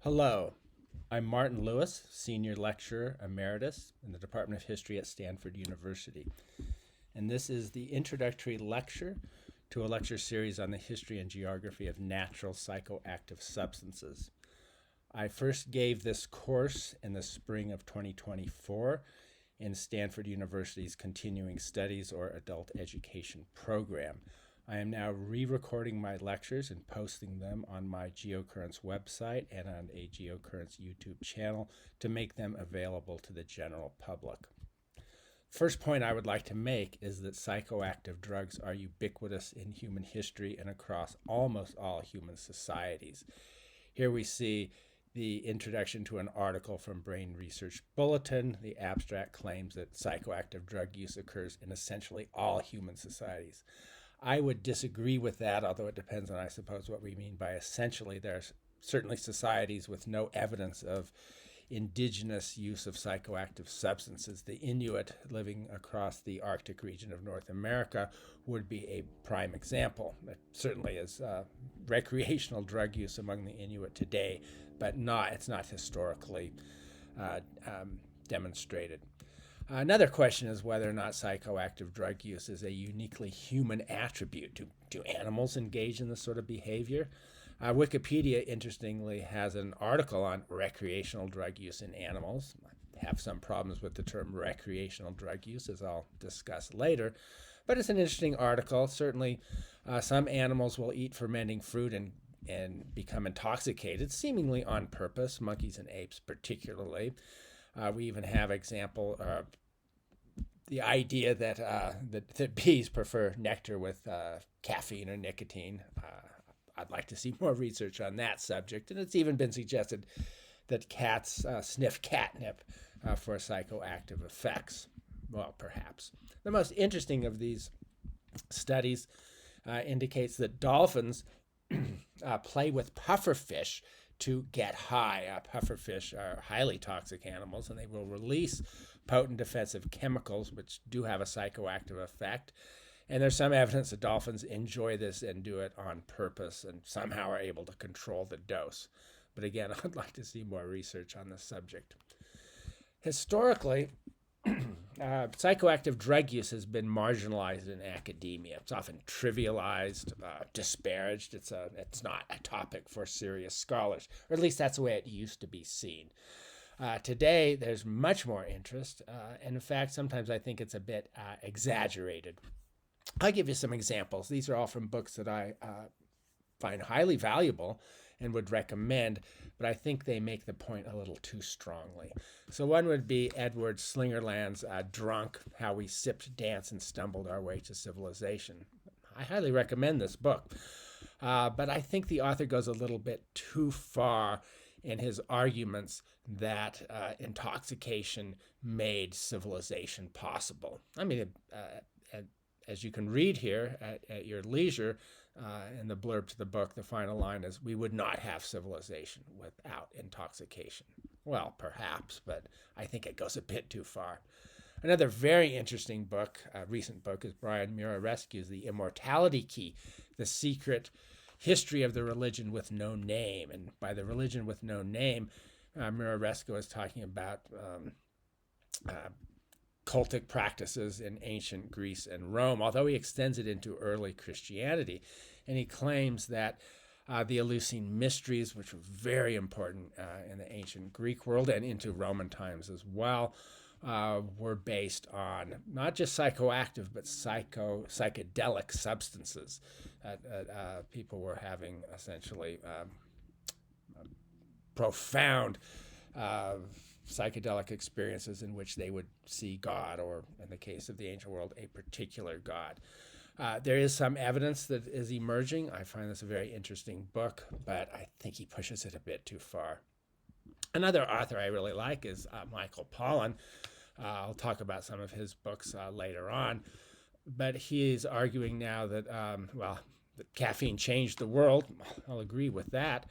Hello, I'm Martin Lewis, Senior Lecturer Emeritus in the Department of History at Stanford University. And this is the introductory lecture to a lecture series on the history and geography of natural psychoactive substances. I first gave this course in the spring of 2024 in Stanford University's Continuing Studies or Adult Education program. I am now re-recording my lectures and posting them on my GeoCurrents website and on a GeoCurrents YouTube channel to make them available to the general public. First point I would like to make is that psychoactive drugs are ubiquitous in human history and across almost all human societies. Here we see the introduction to an article from Brain Research Bulletin. The abstract claims that psychoactive drug use occurs in essentially all human societies. I would disagree with that, although it depends on, I suppose, what we mean by essentially. There are certainly societies with no evidence of indigenous use of psychoactive substances. The Inuit living across the Arctic region of North America would be a prime example. It certainly is recreational drug use among the Inuit today, but it's not historically demonstrated. Another question is whether or not psychoactive drug use is a uniquely human attribute. Do animals engage in this sort of behavior? Wikipedia, interestingly, has an article on recreational drug use in animals. I have some problems with the term recreational drug use, as I'll discuss later, but it's an interesting article. Certainly, some animals will eat fermenting fruit and become intoxicated, seemingly on purpose, monkeys and apes particularly. We even have the idea that bees prefer nectar with caffeine or nicotine. I'd like to see more research on that subject, and it's even been suggested that cats sniff catnip for psychoactive effects. Well, perhaps. The most interesting of these studies indicates that dolphins play with pufferfish to get high. Pufferfish are highly toxic animals, and they will release potent defensive chemicals, which do have a psychoactive effect. And there's some evidence that dolphins enjoy this and do it on purpose and somehow are able to control the dose. But again, I'd like to see more research on this subject. Historically, psychoactive drug use has been marginalized in academia. It's often trivialized, disparaged. It's not a topic for serious scholars, or at least that's the way it used to be seen. Today, there's much more interest, and in fact, sometimes I think it's a bit exaggerated. I'll give you some examples. These are all from books that I find highly valuable and would recommend, but I think they make the point a little too strongly. So one would be Edward Slingerland's Drunk, How We Sipped, Danced, and Stumbled Our Way to Civilization. I highly recommend this book, but I think the author goes a little bit too far in his arguments that intoxication made civilization possible. I mean, as you can read here at your leisure, in the blurb to the book, the final line is, "We would not have civilization without intoxication." Well, perhaps, but I think it goes a bit too far. Another very interesting book, a recent book, is Brian Murarescu's The Immortality Key, The Secret History of the Religion with No Name. And by the religion with no name, Murarescu is talking about cultic practices in ancient Greece and Rome, although he extends it into early Christianity. And he claims that the Eleusine mysteries, which were very important in the ancient Greek world and into Roman times as well, were based on not just psychoactive, but psychedelic substances. People were having essentially profound psychedelic experiences in which they would see God, or in the case of the ancient world, a particular God. There is some evidence that is emerging. I find this a very interesting book, but I think he pushes it a bit too far. Another author I really like is Michael Pollan. I'll talk about some of his books later on, but he is arguing now that, that caffeine changed the world. I'll agree with that,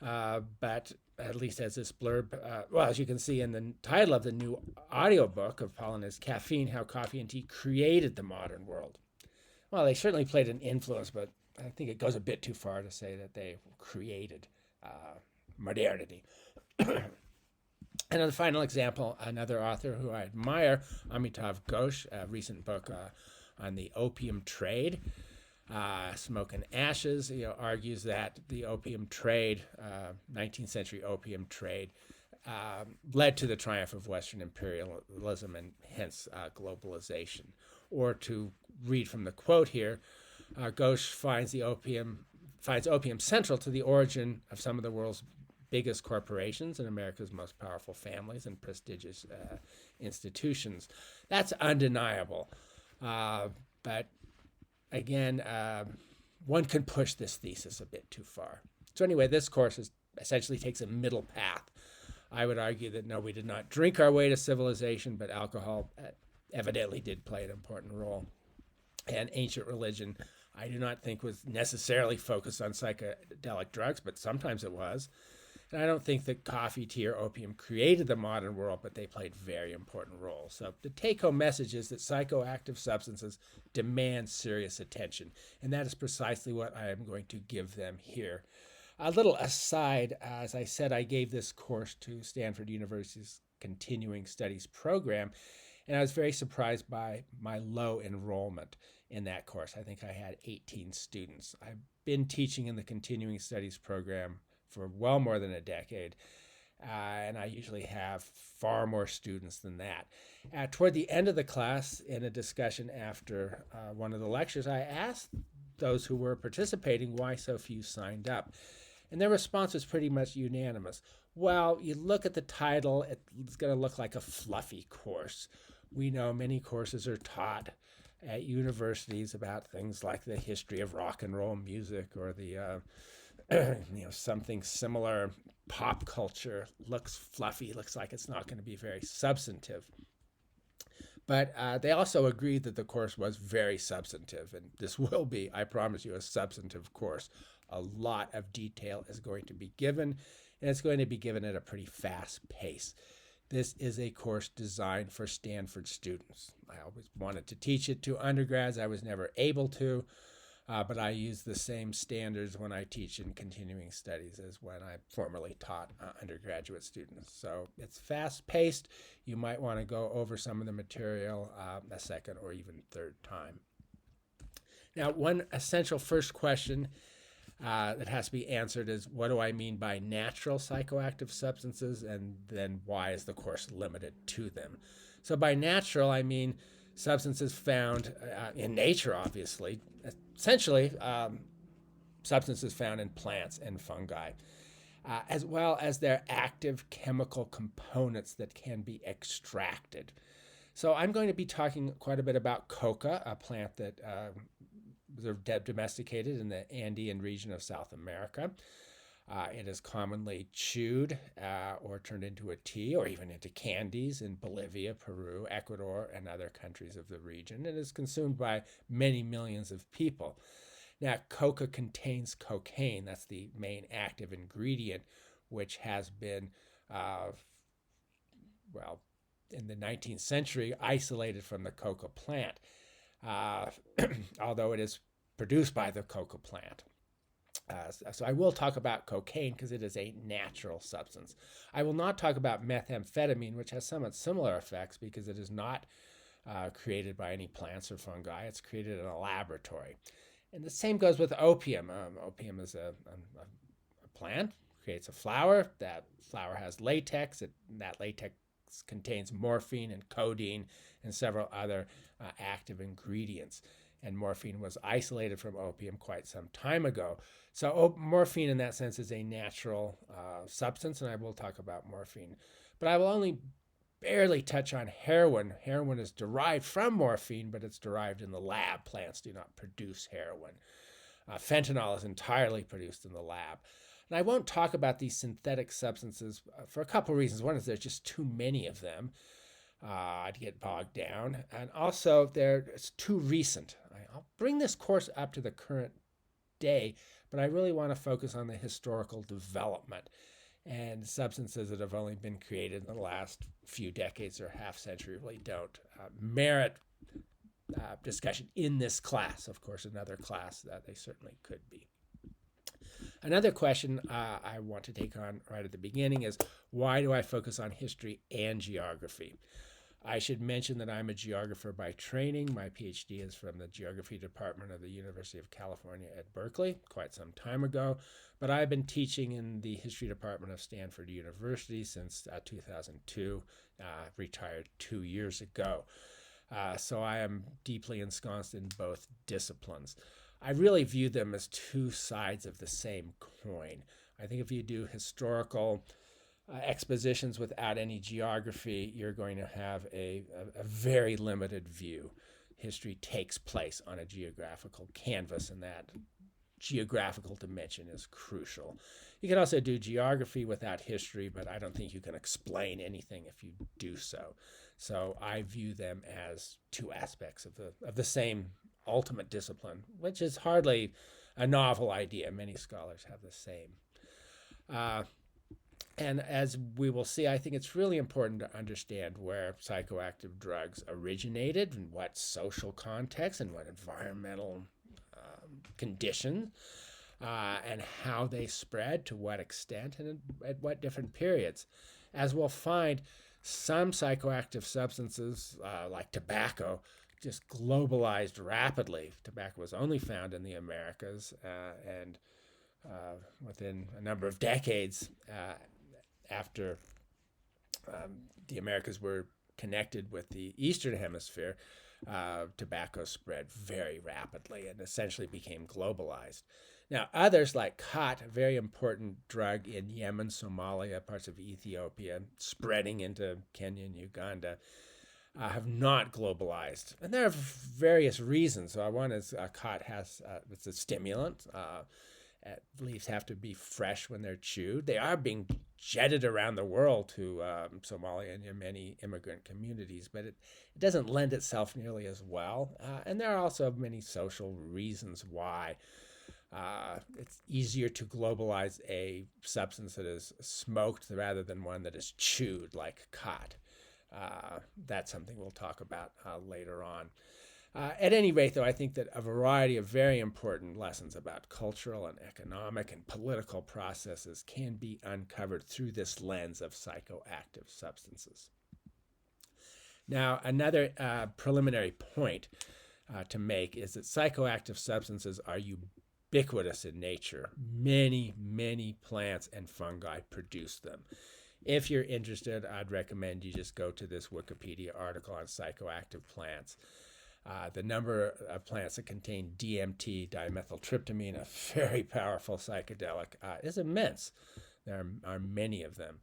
but at least as this blurb, as you can see in the title of the new audiobook of Pollan is Caffeine, How Coffee and Tea Created the Modern World. Well, they certainly played an influence, but I think it goes a bit too far to say that they created modernity. And the final example, another author who I admire, Amitav Ghosh, a recent book on the opium trade, Smoke and Ashes, argues that the opium trade, 19th century opium trade, led to the triumph of Western imperialism and hence globalization. Or to read from the quote here, Ghosh finds opium central to the origin of some of the world's biggest corporations and America's most powerful families and prestigious institutions. That's undeniable. But again, one can push this thesis a bit too far. So anyway, this course essentially takes a middle path. I would argue that no, we did not drink our way to civilization, but alcohol evidently did play an important role. And ancient religion, I do not think was necessarily focused on psychedelic drugs, but sometimes it was. And I don't think that coffee, tea, or opium created the modern world, but they played very important roles. So the take-home message is that psychoactive substances demand serious attention, and that is precisely what I am going to give them here. A little aside, as I said, I gave this course to Stanford University's Continuing Studies program, and I was very surprised by my low enrollment in that course. I think I had 18 students. I've been teaching in the Continuing Studies program for well more than a decade, and I usually have far more students than that. Toward the end of the class, in a discussion after one of the lectures, I asked those who were participating why so few signed up. And their response was pretty much unanimous. Well, you look at the title, it's going to look like a fluffy course. We know many courses are taught at universities about things like the history of rock and roll music or the something similar. Pop culture looks fluffy, looks like it's not going to be very substantive. But they also agreed that the course was very substantive, and this will be, I promise you, a substantive course. A lot of detail is going to be given, and it's going to be given at a pretty fast pace. This is a course designed for Stanford students. I always wanted to teach it to undergrads. I was never able to. But I use the same standards when I teach in continuing studies as when I formerly taught undergraduate students. So it's fast-paced. You might want to go over some of the material a second or even third time. Now, one essential first question that has to be answered is, what do I mean by natural psychoactive substances, and then why is the course limited to them? So by natural, I mean substances found in nature, obviously, essentially substances found in plants and fungi, as well as their active chemical components that can be extracted. So I'm going to be talking quite a bit about coca, a plant that was domesticated in the Andean region of South America. It is commonly chewed or turned into a tea or even into candies in Bolivia, Peru, Ecuador, and other countries of the region. It is consumed by many millions of people. Now, coca contains cocaine. That's the main active ingredient, which has been, in the 19th century, isolated from the coca plant, although it is produced by the coca plant. So I will talk about cocaine because it is a natural substance. I will not talk about methamphetamine, which has somewhat similar effects because it is not created by any plants or fungi. It's created in a laboratory. And the same goes with opium. Opium is a plant, creates a flower. That flower has latex. That latex contains morphine and codeine and several other active ingredients. And morphine was isolated from opium quite some time ago. So morphine in that sense is a natural substance, and I will talk about morphine. But I will only barely touch on heroin. Heroin is derived from morphine, but it's derived in the lab. Plants do not produce heroin. Fentanyl is entirely produced in the lab. And I won't talk about these synthetic substances for a couple of reasons. One is there's just too many of them. I'd get bogged down. And also, it's too recent. I'll bring this course up to the current day, but I really want to focus on the historical development and substances that have only been created in the last few decades or half century really don't merit discussion in this class. Of course, another class that they certainly could be. Another question I want to take on right at the beginning is, why do I focus on history and geography? I should mention that I'm a geographer by training. My PhD is from the Geography Department of the University of California at Berkeley, quite some time ago. But I've been teaching in the History Department of Stanford University since 2002, retired 2 years ago. So I am deeply ensconced in both disciplines. I really view them as two sides of the same coin. I think if you do historical expositions without any geography, you're going to have a very limited view. History takes place on a geographical canvas, and that geographical dimension is crucial. You can also do geography without history, but I don't think you can explain anything if you do so. So I view them as two aspects of the same ultimate discipline, which is hardly a novel idea. Many scholars have the same. And as we will see, I think it's really important to understand where psychoactive drugs originated, in what social context and what environmental conditions, and how they spread, to what extent, and at what different periods. As we'll find, some psychoactive substances, like tobacco, just globalized rapidly. Tobacco was only found in the Americas, and within a number of decades, after the Americas were connected with the Eastern Hemisphere, tobacco spread very rapidly and essentially became globalized. Now, others like khat, a very important drug in Yemen, Somalia, parts of Ethiopia, spreading into Kenya and Uganda, have not globalized. And there are various reasons. One is khat it's a stimulant. Leaves have to be fresh when they're chewed. They are being jetted around the world to Somalia and many immigrant communities, but it doesn't lend itself nearly as well. And there are also many social reasons why it's easier to globalize a substance that is smoked rather than one that is chewed, like khat. That's something we'll talk about later on. At any rate, though, I think that a variety of very important lessons about cultural and economic and political processes can be uncovered through this lens of psychoactive substances. Now, another preliminary point to make is that psychoactive substances are ubiquitous in nature. Many, many plants and fungi produce them. If you're interested, I'd recommend you just go to this Wikipedia article on psychoactive plants. The number of plants that contain DMT, dimethyltryptamine, a very powerful psychedelic, is immense. There are many of them.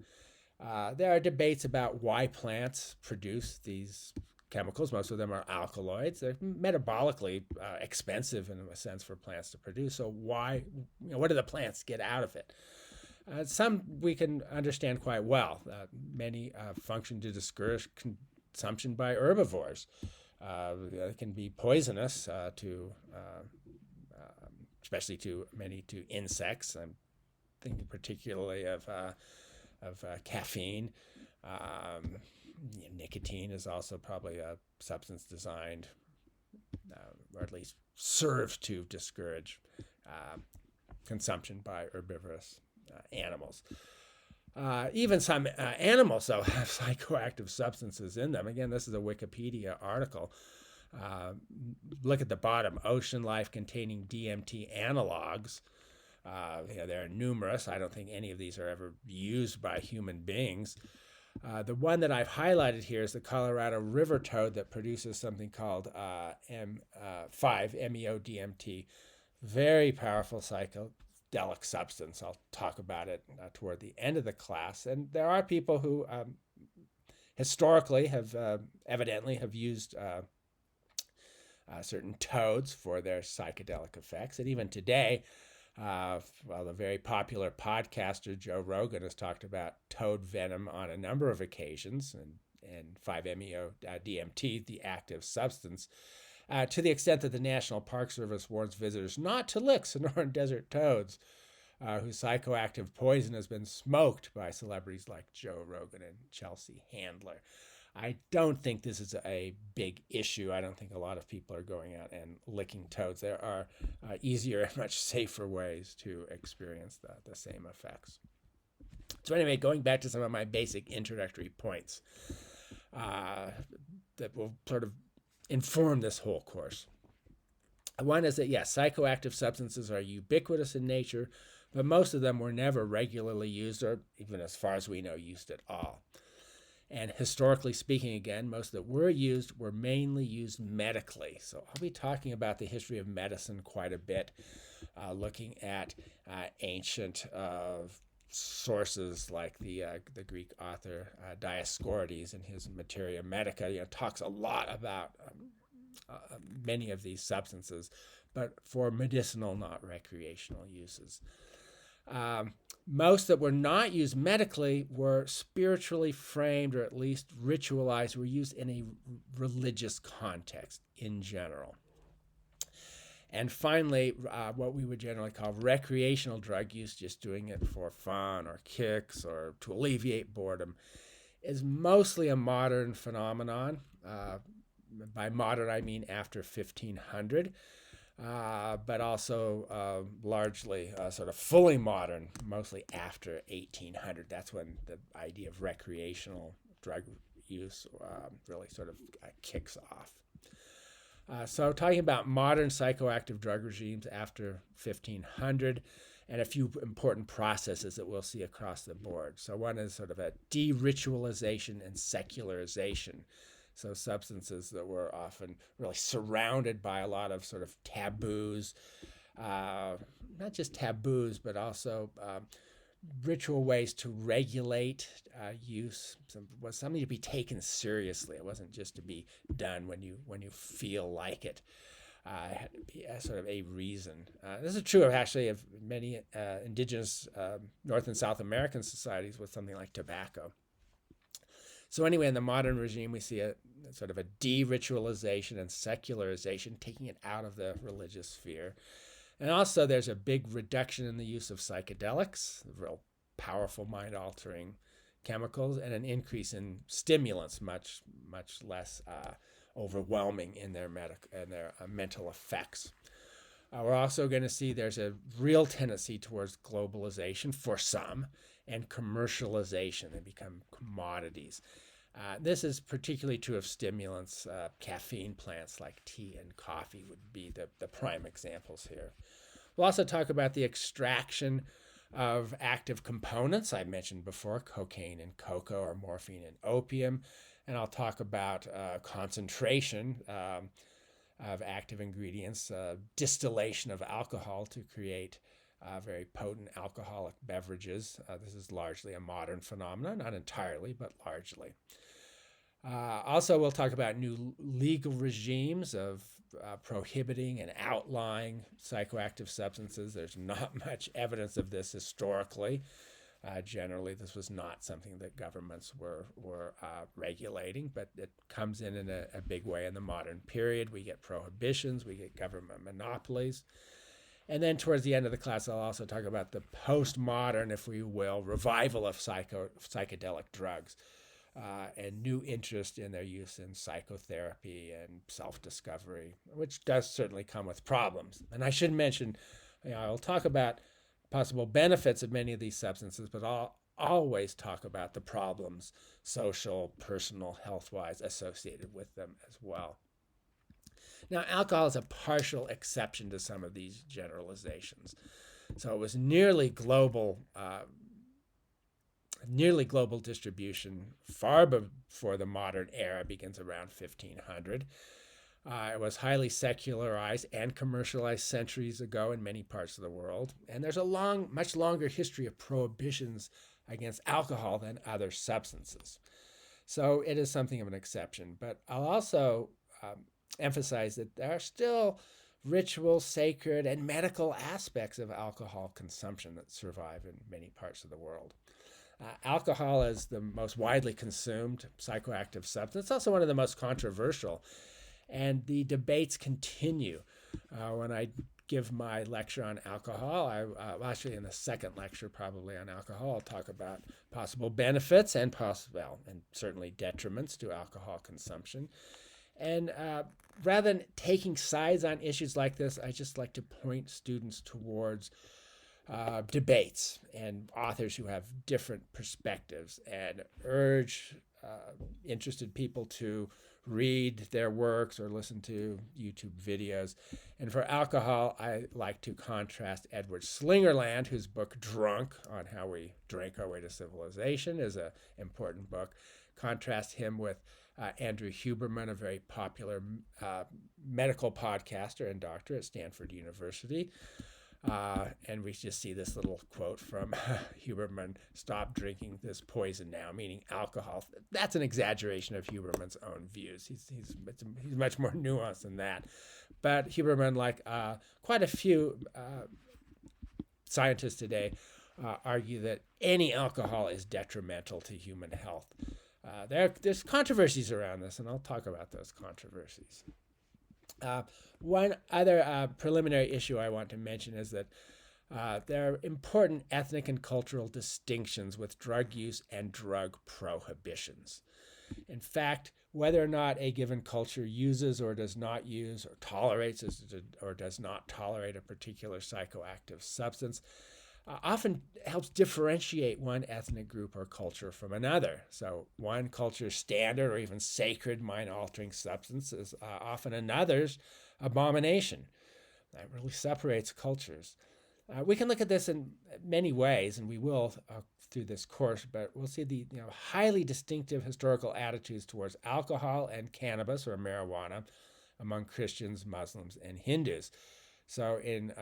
There are debates about why plants produce these chemicals. Most of them are alkaloids. They're metabolically expensive in a sense for plants to produce. So why, what do the plants get out of it? Some we can understand quite well. Many function to discourage consumption by herbivores. It can be poisonous especially to insects. I'm thinking particularly of caffeine. Nicotine is also probably a substance designed, or at least serves to discourage consumption by herbivorous animals. Even some animals, though, have psychoactive substances in them. Again, this is a Wikipedia article. Look at the bottom, ocean life containing DMT analogs. There are numerous. I don't think any of these are ever used by human beings. The one that I've highlighted here is the Colorado river toad that produces something called M5-MeO-DMT. Very powerful psychedelic substance. I'll talk about it toward the end of the class. And there are people who historically have evidently have used certain toads for their psychedelic effects. And even today, the very popular podcaster Joe Rogan has talked about toad venom on a number of occasions, and 5-MeO-DMT, the active substance, to the extent that the National Park Service warns visitors not to lick Sonoran desert toads, whose psychoactive poison has been smoked by celebrities like Joe Rogan and Chelsea Handler. I don't think this is a big issue. I don't think a lot of people are going out and licking toads. There are easier and much safer ways to experience the same effects. So anyway, going back to some of my basic introductory points that will sort of inform this whole course. One is that, yes, psychoactive substances are ubiquitous in nature, but most of them were never regularly used, or even as far as we know, used at all. And historically speaking, again, most that were used were mainly used medically. So I'll be talking about the history of medicine quite a bit, looking at ancient sources like the Greek author Dioscorides in his Materia Medica. Talks a lot about many of these substances, but for medicinal, not recreational uses. Most that were not used medically were spiritually framed, or at least ritualized, were used in a religious context in general. And finally, what we would generally call recreational drug use, just doing it for fun or kicks or to alleviate boredom, is mostly a modern phenomenon. By modern, I mean after 1500. But also largely sort of fully modern, mostly after 1800. That's when the idea of recreational drug use really sort of kicks off. So talking about modern psychoactive drug regimes after 1500, and a few important processes that we'll see across the board. So one is sort of a de-ritualization and secularization. So substances that were often really surrounded by a lot of sort of taboos, not just taboos, but also ritual ways to regulate use. Was something to be taken seriously. It wasn't just to be done when you feel like it. It had to be a sort of a reason. This is true of actually of many indigenous North and South American societies with something like tobacco. So anyway, in the modern regime, we see a sort of a de-ritualization and secularization, taking it out of the religious sphere. And also there's a big reduction in the use of psychedelics, real powerful mind-altering chemicals, and an increase in stimulants, much less overwhelming in their mental effects. We're also going to see there's a real tendency towards globalization for some, and commercialization. They become commodities. This is particularly true of stimulants. Caffeine plants like tea and coffee would be the prime examples here. We'll also talk about the extraction of active components. I mentioned before cocaine and cocoa, or morphine and opium. And I'll talk about concentration of active ingredients, distillation of alcohol to create very potent alcoholic beverages. This is largely a modern phenomenon, not entirely, but largely. Also, we'll talk about new legal regimes of prohibiting and outlawing psychoactive substances. There's not much evidence of this historically. Generally, this was not something that governments were regulating, but it comes in a big way in the modern period. We get prohibitions, we get government monopolies. And then towards the end of the class, I'll also talk about the postmodern, if we will, revival of psychedelic drugs and new interest in their use in psychotherapy and self-discovery, which does certainly come with problems. And I should mention, I'll talk about possible benefits of many of these substances, but I'll always talk about the problems, social, personal, health-wise, associated with them as well. Now, alcohol is a partial exception to some of these generalizations. So it was nearly global distribution far before the modern era begins around 1500. It was highly secularized and commercialized centuries ago in many parts of the world. And there's a much longer history of prohibitions against alcohol than other substances. So it is something of an exception. But I'll also emphasize that there are still ritual, sacred, and medical aspects of alcohol consumption that survive in many parts of the world. Alcohol is the most widely consumed psychoactive substance. It's also one of the most controversial. And the debates continue. When I give my lecture on alcohol. Actually in the second lecture probably on alcohol, I'll talk about possible benefits and and certainly detriments to alcohol consumption. And rather than taking sides on issues like this, I just like to point students towards debates and authors who have different perspectives, and urge interested people to read their works or listen to YouTube videos. And for alcohol, I like to contrast Edward Slingerland, whose book Drunk, on how we drank our way to civilization, is an important book. Contrast him with Andrew Huberman, a very popular medical podcaster and doctor at Stanford University. And we just see this little quote from Huberman: "Stop drinking this poison now," meaning alcohol. That's an exaggeration of Huberman's own views. He's much more nuanced than that. But Huberman, like quite a few scientists today, argue that any alcohol is detrimental to human health. There's controversies around this, and I'll talk about those controversies. One other preliminary issue I want to mention is that there are important ethnic and cultural distinctions with drug use and drug prohibitions. In fact, whether or not a given culture uses or does not use, or tolerates or does not tolerate a particular psychoactive substance, often helps differentiate one ethnic group or culture from another. So one culture's standard or even sacred mind-altering substance is often another's abomination. That really separates cultures. We can look at this in many ways, and we will through this course, but we'll see the highly distinctive historical attitudes towards alcohol and cannabis or marijuana among Christians, Muslims, and Hindus. So in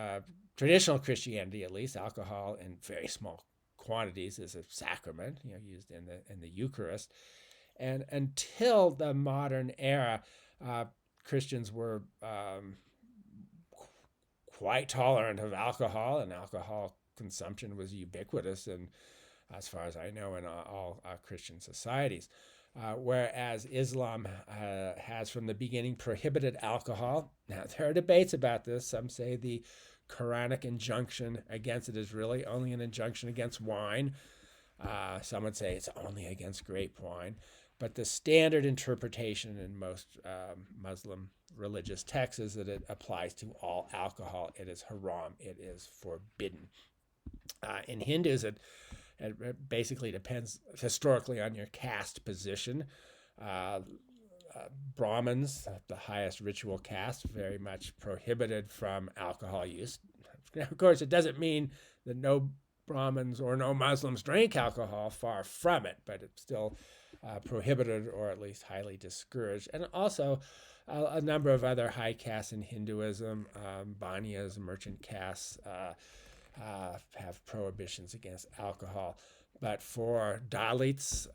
traditional Christianity, at least, alcohol in very small quantities is a sacrament, used in the Eucharist. And until the modern era, Christians were quite tolerant of alcohol, and alcohol consumption was ubiquitous, and as far as I know, in all Christian societies. Whereas Islam has from the beginning prohibited alcohol. Now, there are debates about this. Some say the Quranic injunction against it is really only an injunction against wine. Some would say it's only against grape wine. But the standard interpretation in most Muslim religious texts is that it applies to all alcohol. It is haram. It is forbidden. In Hindus, it basically depends historically on your caste position. Brahmins, the highest ritual caste, very much prohibited from alcohol use. Now, of course, it doesn't mean that no Brahmins or no Muslims drank alcohol, far from it, but it's still prohibited or at least highly discouraged. And also a number of other high castes in Hinduism, Banyas, merchant castes, have prohibitions against alcohol. But for Dalits,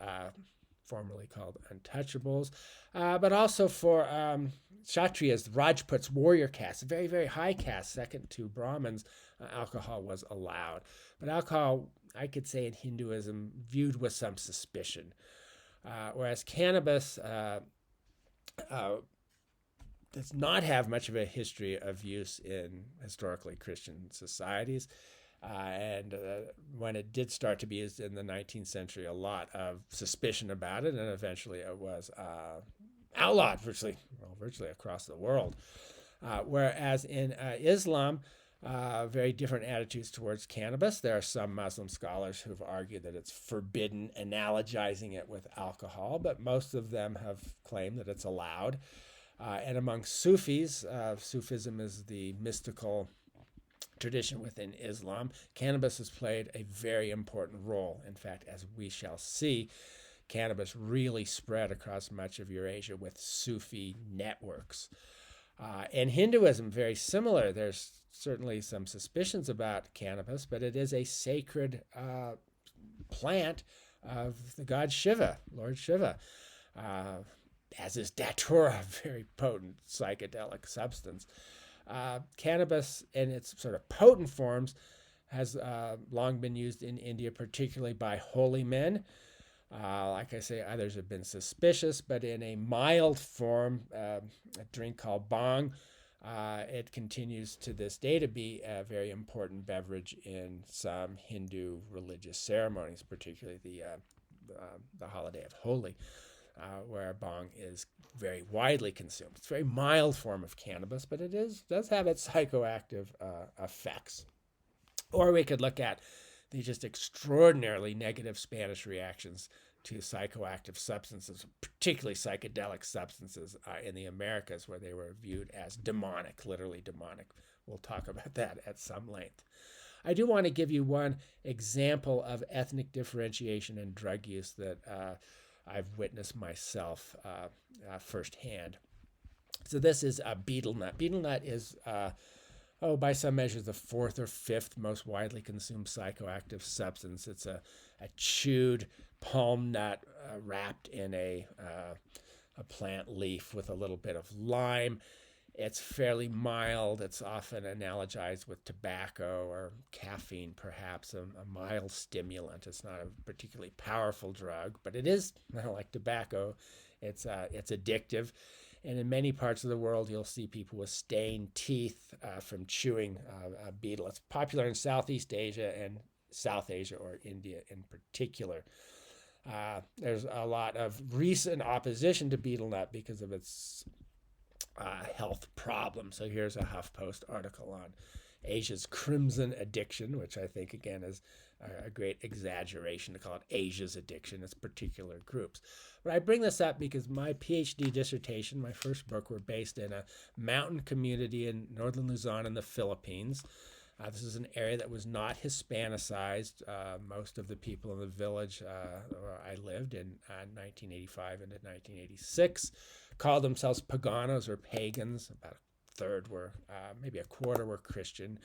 formerly called untouchables, but also for Kshatriyas, Rajputs, warrior castes, very, very high caste, second to Brahmins, alcohol was allowed. But alcohol, I could say in Hinduism, viewed with some suspicion. Whereas cannabis does not have much of a history of use in historically Christian societies. And when it did start to be used in the 19th century, a lot of suspicion about it, and eventually it was outlawed virtually across the world. Whereas in Islam, very different attitudes towards cannabis. There are some Muslim scholars who've argued that it's forbidden, analogizing it with alcohol, but most of them have claimed that it's allowed. And among Sufis, Sufism is the mystical tradition within Islam, cannabis has played a very important role. In fact, as we shall see, cannabis really spread across much of Eurasia with Sufi networks. And Hinduism, very similar. There's certainly some suspicions about cannabis, but it is a sacred plant of the god Shiva, Lord Shiva, as is Datura, a very potent psychedelic substance. Cannabis in its sort of potent forms has long been used in India, particularly by holy men. Like I say, others have been suspicious, but in a mild form, a drink called bhang, It continues to this day to be a very important beverage in some Hindu religious ceremonies, particularly the holiday of Holi, where bong is very widely consumed. It's a very mild form of cannabis, but does have its psychoactive effects. Or we could look at the just extraordinarily negative Spanish reactions to psychoactive substances, particularly psychedelic substances in the Americas, where they were viewed as demonic, literally demonic. We'll talk about that at some length. I do want to give you one example of ethnic differentiation in drug use that I've witnessed myself firsthand. So this is a betel nut. Betel nut is by some measures, the fourth or fifth most widely consumed psychoactive substance. It's a chewed palm nut wrapped in a plant leaf with a little bit of lime. It's fairly mild. It's often analogized with tobacco or caffeine, perhaps, a mild stimulant. It's not a particularly powerful drug, but it is, like tobacco, it's addictive. And in many parts of the world, you'll see people with stained teeth from chewing betel. It's popular in Southeast Asia and South Asia, or India in particular. There's a lot of recent opposition to betel nut because of its health problems. So here's a HuffPost article on Asia's crimson addiction, which I think, again, is a great exaggeration to call it Asia's addiction. It's particular groups. But I bring this up because my PhD dissertation, my first book, were based in a mountain community in northern Luzon in the Philippines. This is an area that was not Hispanicized. Most of the people in the village where I lived in 1985 into 1986 called themselves Paganos or pagans. About a third were, maybe a quarter were Christian.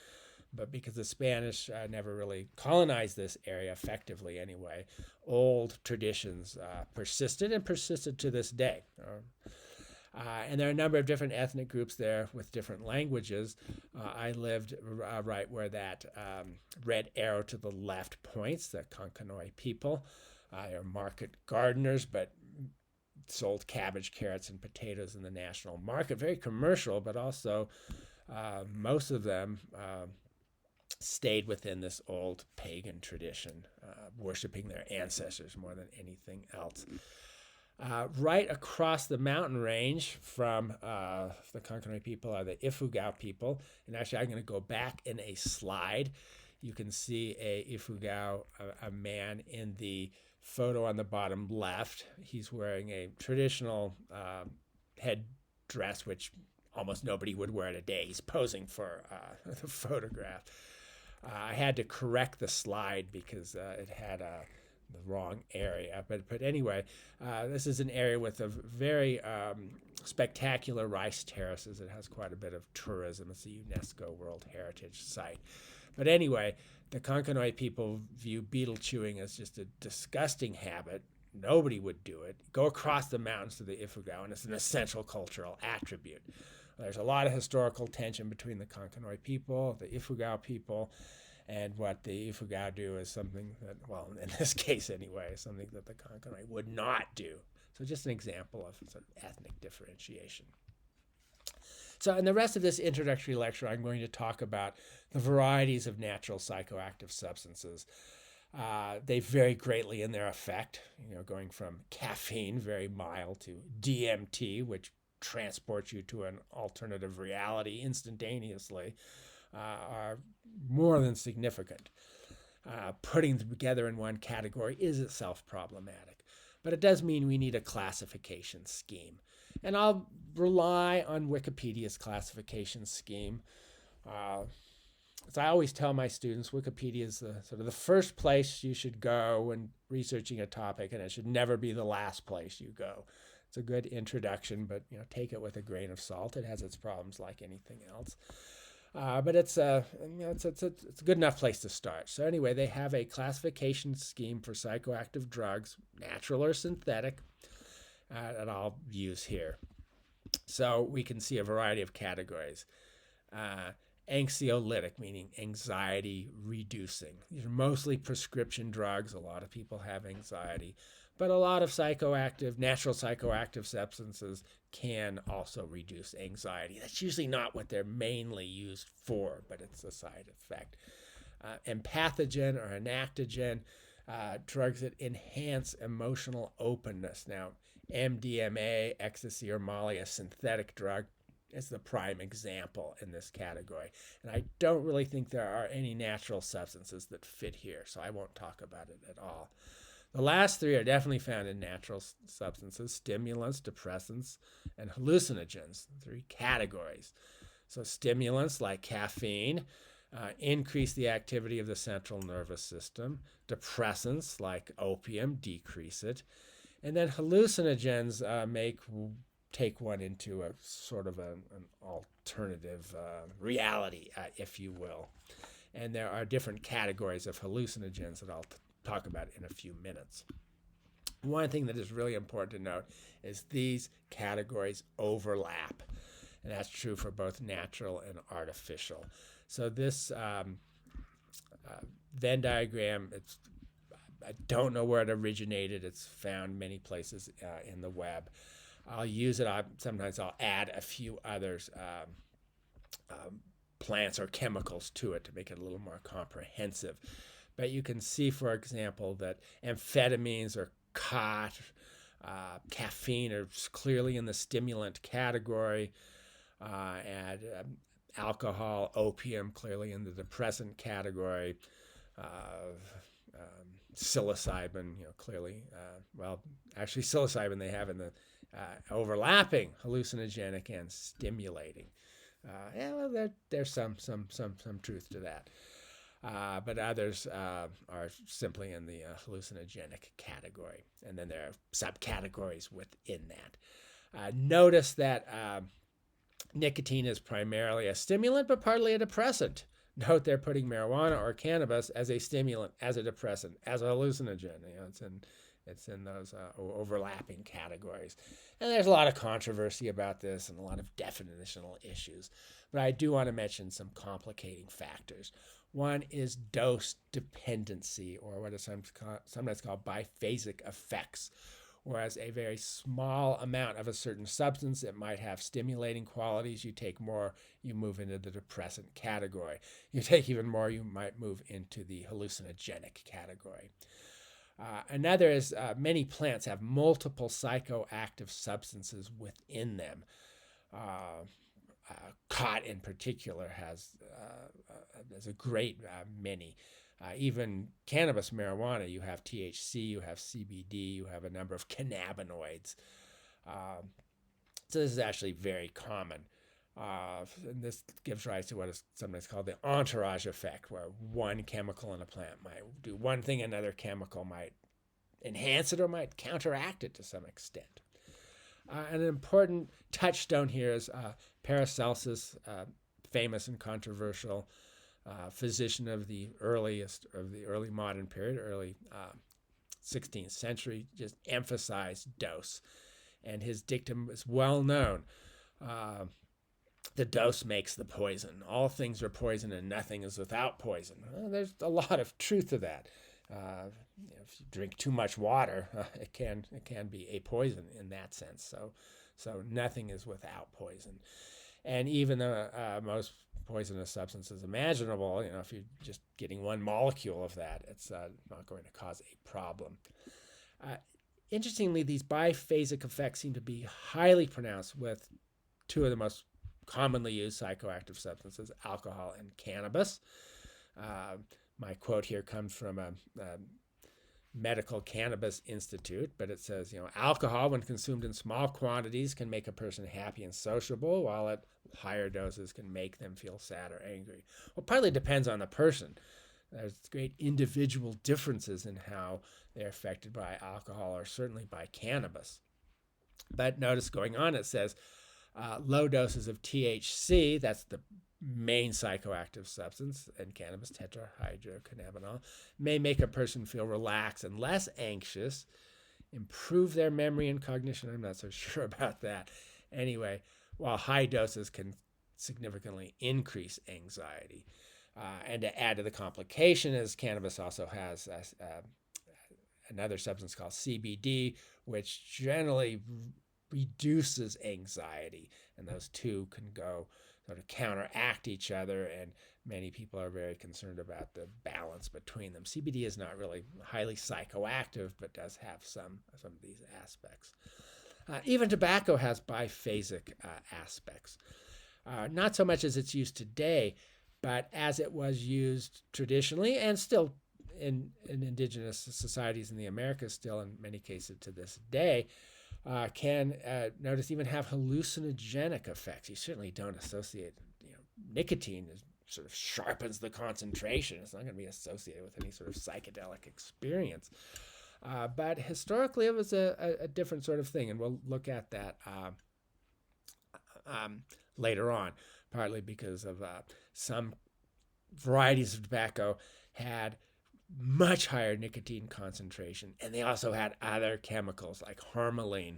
But because the Spanish never really colonized this area effectively anyway, old traditions persisted to this day. And there are a number of different ethnic groups there with different languages. I lived right where that red arrow to the left points, the Konkanoi people. They're market gardeners, but sold cabbage, carrots, and potatoes in the national market. Very commercial, but also most of them stayed within this old pagan tradition, worshiping their ancestors more than anything else. Right across the mountain range from the Konkanoi people are the Ifugao people. And actually, I'm going to go back in a slide. You can see a Ifugao, a man in the photo on the bottom left. He's wearing a traditional headdress, which almost nobody would wear today. He's posing for the photograph. I had to correct the slide because it had the wrong area. But anyway, this is an area with a very spectacular rice terraces. It has quite a bit of tourism. It's a UNESCO World Heritage Site. But anyway, the Konkanoi people view betel chewing as just a disgusting habit. Nobody would do it. Go across the mountains to the Ifugao, and it's an essential cultural attribute. There's a lot of historical tension between the Konkanoi people, the Ifugao people, and what the Ifugao do is something that, well, in this case anyway, something that the Konkanoi would not do. So just an example of sort of ethnic differentiation. So in the rest of this introductory lecture, I'm going to talk about the varieties of natural psychoactive substances. They vary greatly in their effect, going from caffeine, very mild, to DMT, which transports you to an alternative reality instantaneously, are more than significant. Putting them together in one category is itself problematic, but it does mean we need a classification scheme. And I'll rely on Wikipedia's classification scheme. As I always tell my students, Wikipedia is the first place you should go when researching a topic, and it should never be the last place you go. It's a good introduction, but take it with a grain of salt. It has its problems like anything else. But it's a good enough place to start. So anyway, they have a classification scheme for psychoactive drugs, natural or synthetic, that I'll use here. So we can see a variety of categories. anxiolytic, meaning anxiety reducing. These are mostly prescription drugs. A lot of people have anxiety, but a lot of natural psychoactive substances can also reduce anxiety. That's usually not what they're mainly used for, but it's a side effect. Empathogen or enactogen, drugs that enhance emotional openness. Now, MDMA, ecstasy, or Molly, a synthetic drug, is the prime example in this category. And I don't really think there are any natural substances that fit here, so I won't talk about it at all. The last three are definitely found in natural substances: stimulants, depressants, and hallucinogens, three categories. So stimulants like caffeine increase the activity of the central nervous system. Depressants like opium decrease it. And then hallucinogens take one into a sort of an alternative reality, if you will. And there are different categories of hallucinogens that I'll talk about in a few minutes. One thing that is really important to note is these categories overlap, and that's true for both natural and artificial. So this Venn diagram, I don't know where it originated. It's found many places in the web. I'll use it. Sometimes I'll add a few others, plants or chemicals to it to make it a little more comprehensive. But you can see, for example, that amphetamines or khat, caffeine are clearly in the stimulant category, and alcohol, opium, clearly in the depressant category. Psilocybin, clearly, actually psilocybin they have in the overlapping hallucinogenic and stimulating. There's some truth to that. But others are simply in the hallucinogenic category. And then there are subcategories within that. Notice that nicotine is primarily a stimulant, but partly a depressant. Note they're putting marijuana or cannabis as a stimulant, as a depressant, as a hallucinogen. It's in those overlapping categories. And there's a lot of controversy about this and a lot of definitional issues. But I do want to mention some complicating factors. One is dose dependency, or what is sometimes called biphasic effects. Whereas a very small amount of a certain substance, it might have stimulating qualities. You take more, you move into the depressant category. You take even more, you might move into the hallucinogenic category. Another is many plants have multiple psychoactive substances within them. Khat in particular has a great many. Even cannabis, marijuana, you have THC, you have CBD, you have a number of cannabinoids. So this is actually very common. And this gives rise to what is sometimes called the entourage effect, where one chemical in a plant might do one thing, another chemical might enhance it or might counteract it to some extent. An important touchstone here is Paracelsus, famous and controversial physician of the early modern period, early 16th century, just emphasized dose. And his dictum is well known. The dose makes the poison. All things are poison and nothing is without poison. Well, there's a lot of truth to that. If you drink too much water, it can be a poison in that sense. So nothing is without poison. And even the most poisonous substances imaginable, if you're just getting one molecule of that, it's not going to cause a problem. Interestingly, these biphasic effects seem to be highly pronounced with two of the most commonly used psychoactive substances, alcohol and cannabis. My quote here comes from a Medical Cannabis Institute, but it says, alcohol, when consumed in small quantities, can make a person happy and sociable, while at higher doses can make them feel sad or angry. Well, partly depends on the person. There's great individual differences in how they're affected by alcohol or certainly by cannabis. But notice going on, it says low doses of THC, that's the main psychoactive substance in cannabis, tetrahydrocannabinol, may make a person feel relaxed and less anxious, improve their memory and cognition. I'm not so sure about that. Anyway, while high doses can significantly increase anxiety. And to add to the complication is cannabis also has another substance called CBD, which generally reduces anxiety. And those two can go sort of counteract each other, and many people are very concerned about the balance between them. CBD is not really highly psychoactive, but does have some of these aspects. Even tobacco has biphasic aspects. Not so much as it's used today, but as it was used traditionally and still in indigenous societies in the Americas, still in many cases to this day, can notice even have hallucinogenic effects. You certainly don't associate, nicotine sort of sharpens the concentration. It's not going to be associated with any sort of psychedelic experience. But historically, it was a different sort of thing, and we'll look at that later on, partly because of some varieties of tobacco had much higher nicotine concentration, and they also had other chemicals like harmaline,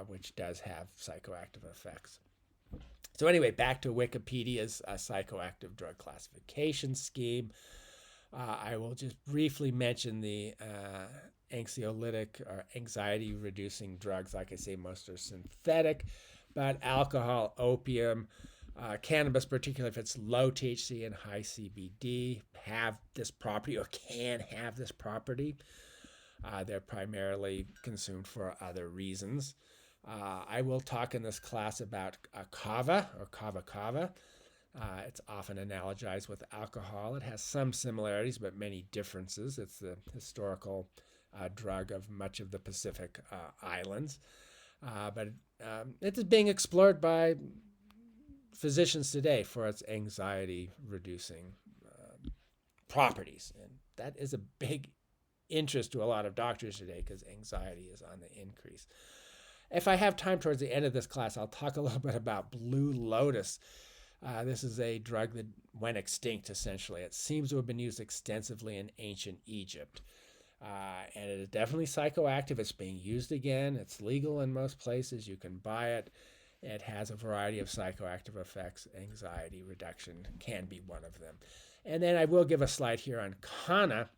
which does have psychoactive effects. So anyway, back to Wikipedia's psychoactive drug classification scheme. I will just briefly mention the anxiolytic or anxiety-reducing drugs. Like I say, most are synthetic, but alcohol, opium, cannabis, particularly if it's low THC and high CBD, have this property or can have this property. They're primarily consumed for other reasons. I will talk in this class about kava or kava. It's often analogized with alcohol. It has some similarities, but many differences. It's the historical drug of much of the Pacific Islands. But it is being explored by physicians today for its anxiety-reducing properties. And that is a big interest to a lot of doctors today because anxiety is on the increase. If I have time towards the end of this class, I'll talk a little bit about Blue Lotus. This is a drug that went extinct, essentially. It seems to have been used extensively in ancient Egypt. And it is definitely psychoactive. It's being used again. It's legal in most places. You can buy it. It has a variety of psychoactive effects. Anxiety reduction can be one of them. And then I will give a slide here on Kana,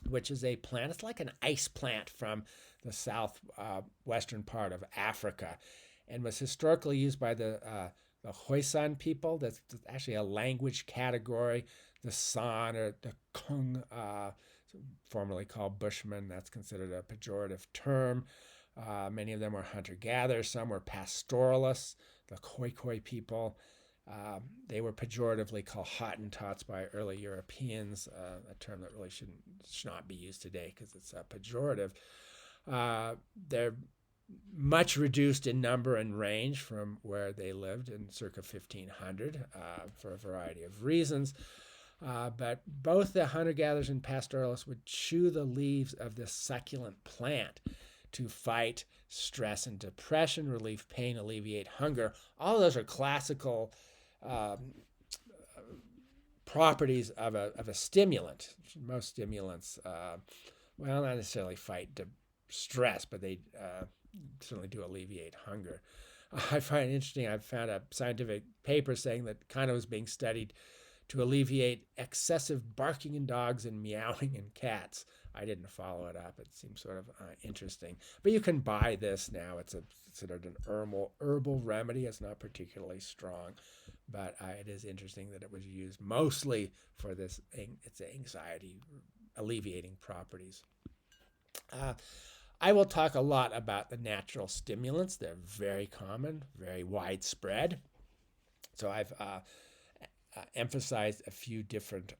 which is a plant. It's like an ice plant from the southwestern part of Africa, and was historically used by the Khoisan people. That's actually a language category. The San or the Kung, formerly called Bushmen, that's considered a pejorative term. Many of them were hunter-gatherers. Some were pastoralists, the Khoikhoi people. They were pejoratively called Hottentots by early Europeans, a term that really should not be used today because it's pejorative. They're much reduced in number and range from where they lived in circa 1500 for a variety of reasons. But both the hunter-gatherers and pastoralists would chew the leaves of this succulent plant to fight stress and depression, relieve pain, alleviate hunger. All of those are classical properties of a stimulant. Most stimulants, well, not necessarily fight stress, but they certainly do alleviate hunger. I find it interesting, I've found a scientific paper saying that Kana was being studied to alleviate excessive barking in dogs and meowing in cats. I didn't follow it up. It seems sort of interesting. But you can buy this now. It's considered an herbal remedy. It's not particularly strong, but it is interesting that it was used mostly for its anxiety alleviating properties. I will talk a lot about the natural stimulants. They're very common, very widespread. So I've emphasized a few different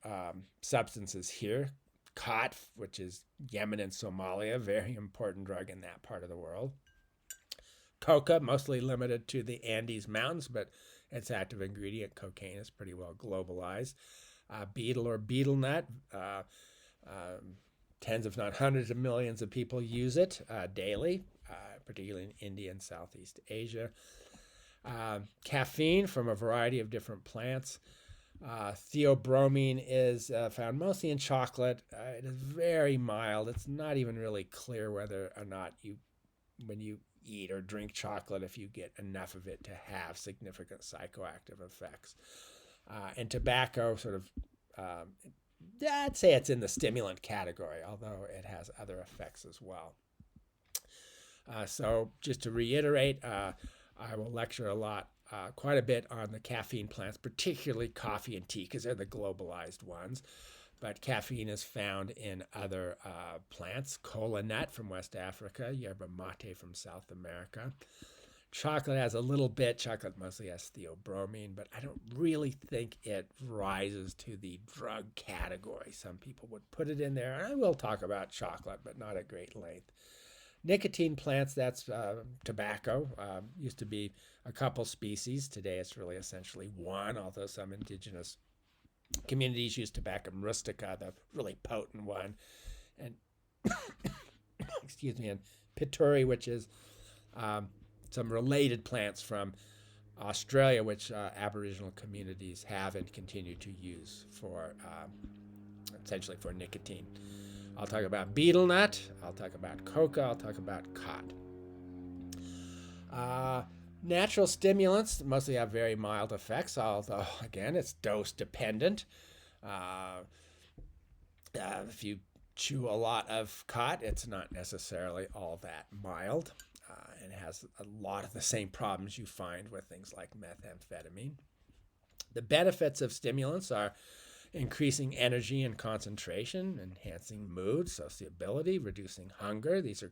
substances here. Khat, which is Yemen and Somalia, very important drug in that part of the world. Coca, mostly limited to the Andes Mountains, but its active ingredient, cocaine, is pretty well globalized. Betel or betel nut, tens if not hundreds of millions of people use it daily, particularly in India and Southeast Asia. Caffeine from a variety of different plants. Theobromine is found mostly in chocolate. It is very mild. It's not even really clear whether or not you when you eat or drink chocolate if you get enough of it to have significant psychoactive effects. And tobacco sort of, I'd say it's in the stimulant category, although it has other effects as well. So just to reiterate, I will lecture quite a bit on the caffeine plants, particularly coffee and tea, because they're the globalized ones. But caffeine is found in other plants. Kola nut from West Africa, yerba mate from South America. Chocolate has a little bit. Chocolate mostly has theobromine, but I don't really think it rises to the drug category. Some people would put it in there, and I will talk about chocolate, but not at great length. Nicotine plants, that's tobacco. Used to be a couple species. Today it's really essentially one, although some indigenous communities use Tabacum rustica, the really potent one. And excuse me, and pituri, which is some related plants from Australia, which Aboriginal communities have and continue to use for essentially for nicotine. I'll talk about betel nut, I'll talk about coca, I'll talk about khat. Natural stimulants mostly have very mild effects, although, again, it's dose dependent. If you chew a lot of khat, it's not necessarily all that mild. And it has a lot of the same problems you find with things like methamphetamine. The benefits of stimulants are increasing energy and concentration, enhancing mood, sociability, reducing hunger. These are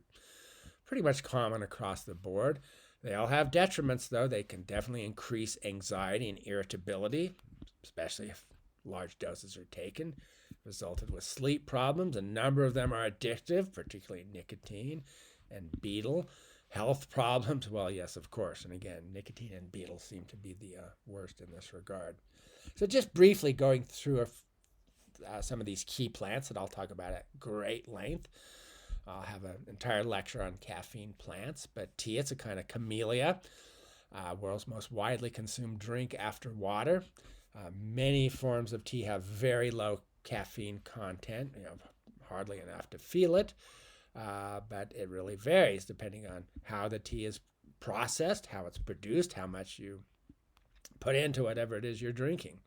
pretty much common across the board. They all have detriments, though. They can definitely increase anxiety and irritability, especially if large doses are taken. Resulted with sleep problems. A number of them are addictive, particularly nicotine and betel. Health problems, well, yes, of course. And again, nicotine and betel seem to be the worst in this regard. So just briefly going through some of these key plants that I'll talk about at great length. I'll have an entire lecture on caffeine plants, but tea, it's a kind of camellia, world's most widely consumed drink after water. Many forms of tea have very low caffeine content, hardly enough to feel it, but it really varies depending on how the tea is processed, how it's produced, how much you put into whatever it is you're drinking.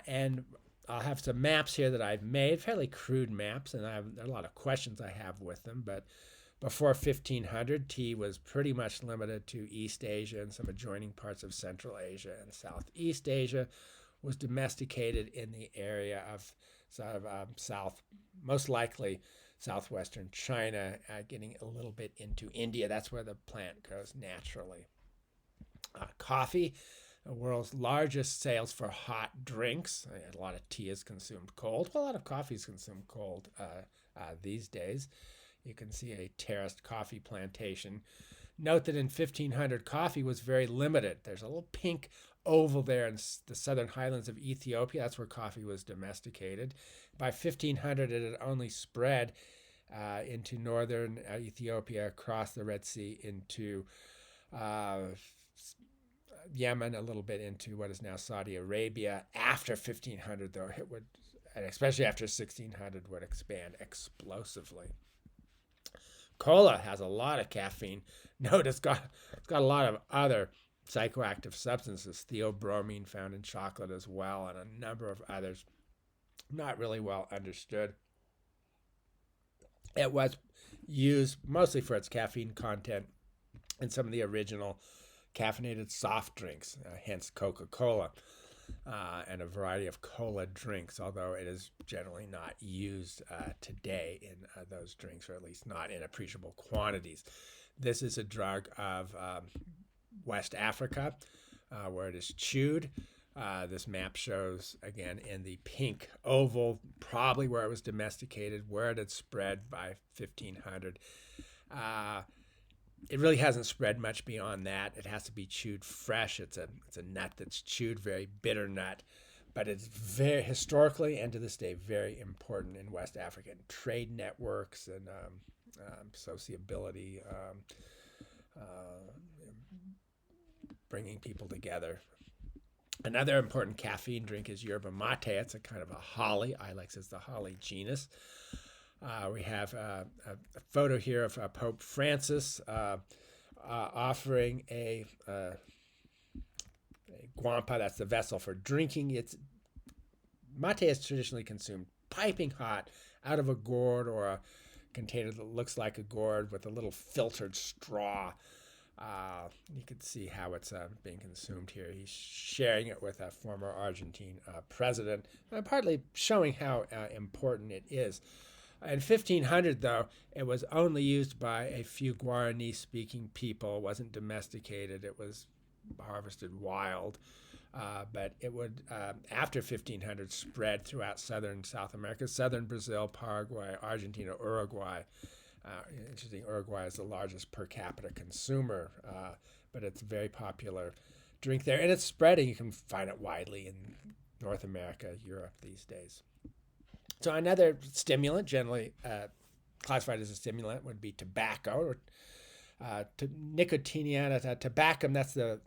And I'll have some maps here that I've made, fairly crude maps, and there are a lot of questions I have with them. But before 1500, tea was pretty much limited to East Asia and some adjoining parts of Central Asia, and Southeast Asia was domesticated in the area of sort of most likely southwestern China, getting a little bit into India. That's where the plant grows naturally. Coffee. The world's largest sales for hot drinks. A lot of tea is consumed cold. A lot of coffee is consumed cold these days. You can see a terraced coffee plantation. Note that in 1500, coffee was very limited. There's a little pink oval there in the southern highlands of Ethiopia. That's where coffee was domesticated. By 1500, it had only spread into northern Ethiopia, across the Red Sea, into Yemen, a little bit into what is now Saudi Arabia. After 1500, though, it would, and especially after 1600, would expand explosively. Cola has a lot of caffeine. Note it's got a lot of other psychoactive substances, theobromine found in chocolate as well, and a number of others not really well understood. It was used mostly for its caffeine content in some of the original caffeinated soft drinks, hence Coca-Cola, and a variety of cola drinks, although it is generally not used today in those drinks, or at least not in appreciable quantities. This is a drug of West Africa, where it is chewed. This map shows, again, in the pink oval, probably where it was domesticated, where it had spread by 1500. It really hasn't spread much beyond that. It has to be chewed fresh. It's a nut that's chewed, very bitter nut, but it's very historically and to this day very important in West African trade networks and sociability, bringing people together. Another important caffeine drink is yerba mate. It's a kind of a holly. Ilex is the holly genus. We have a photo here of Pope Francis offering a guampa, that's the vessel for drinking. Mate is traditionally consumed piping hot out of a gourd or a container that looks like a gourd with a little filtered straw. You can see how it's being consumed here. He's sharing it with a former Argentine president, partly showing how important it is. In 1500, though, it was only used by a few Guarani-speaking people. It wasn't domesticated. It was harvested wild. But it would, after 1500, spread throughout southern South America, southern Brazil, Paraguay, Argentina, Uruguay. Interesting, Uruguay is the largest per capita consumer, but it's a very popular drink there. And it's spreading. You can find it widely in North America, Europe these days. So another stimulant, generally classified as a stimulant, would be tobacco, or Nicotiana tabacum. That's the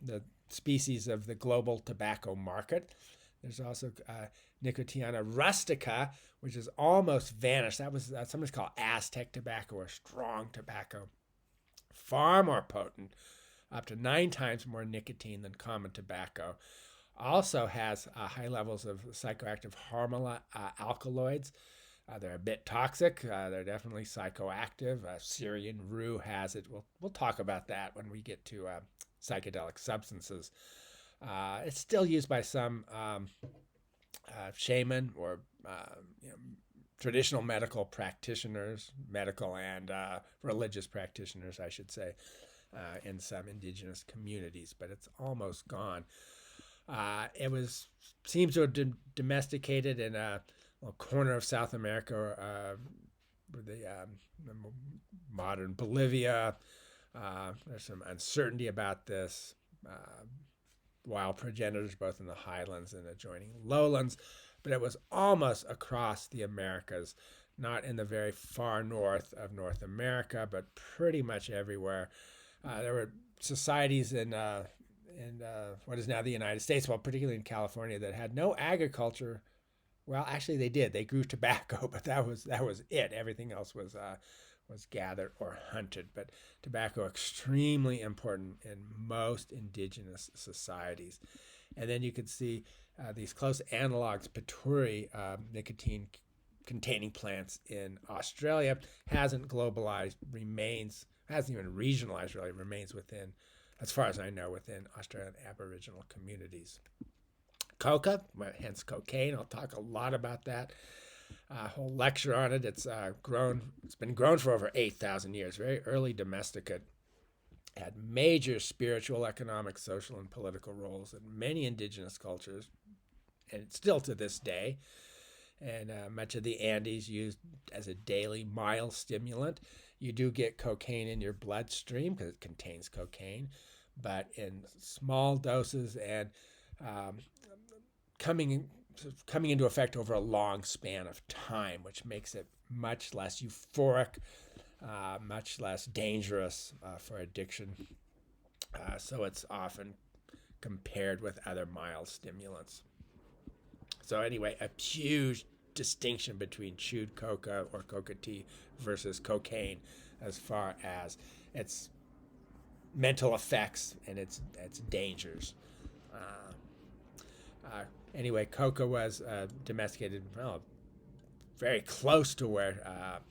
species of the global tobacco market. There's also Nicotiana rustica, which is almost vanished. That was sometimes called Aztec tobacco or strong tobacco. Far more potent, up to 9 times more nicotine than common tobacco. Also has high levels of psychoactive alkaloids. They're a bit toxic. They're definitely psychoactive. Syrian rue has it. We'll talk about that when we get to psychedelic substances. It's still used by some shaman or traditional medical practitioners, medical and religious practitioners, I should say, in some indigenous communities, but it's almost gone. It seems to have been domesticated in a corner of South America, the modern Bolivia. There's some uncertainty about this. Wild progenitors both in the highlands and adjoining lowlands, but it was almost across the Americas, not in the very far north of North America, but pretty much everywhere. There were societies in what is now the United States, well, particularly in California, that had no agriculture. Well, actually, they did. They grew tobacco, but that was it. Everything else was gathered or hunted. But tobacco extremely important in most indigenous societies. And then you could see these close analogs, Paturi, nicotine-containing plants in Australia, hasn't globalized, hasn't even regionalized really, remains within, as far as I know, within Australian Aboriginal communities. Coca, hence cocaine. I'll talk a lot about that. A whole lecture on it. It's been grown for over 8,000 years. Very early domesticate. Had major spiritual, economic, social, and political roles in many indigenous cultures, and still to this day. And much of the Andes used as a daily mild stimulant. You do get cocaine in your bloodstream because it contains cocaine, but in small doses and coming into effect over a long span of time, which makes it much less euphoric, much less dangerous for addiction. So it's often compared with other mild stimulants. So anyway, a huge distinction between chewed coca or coca tea versus cocaine as far as its mental effects and its dangers. Anyway, coca was domesticated very close to where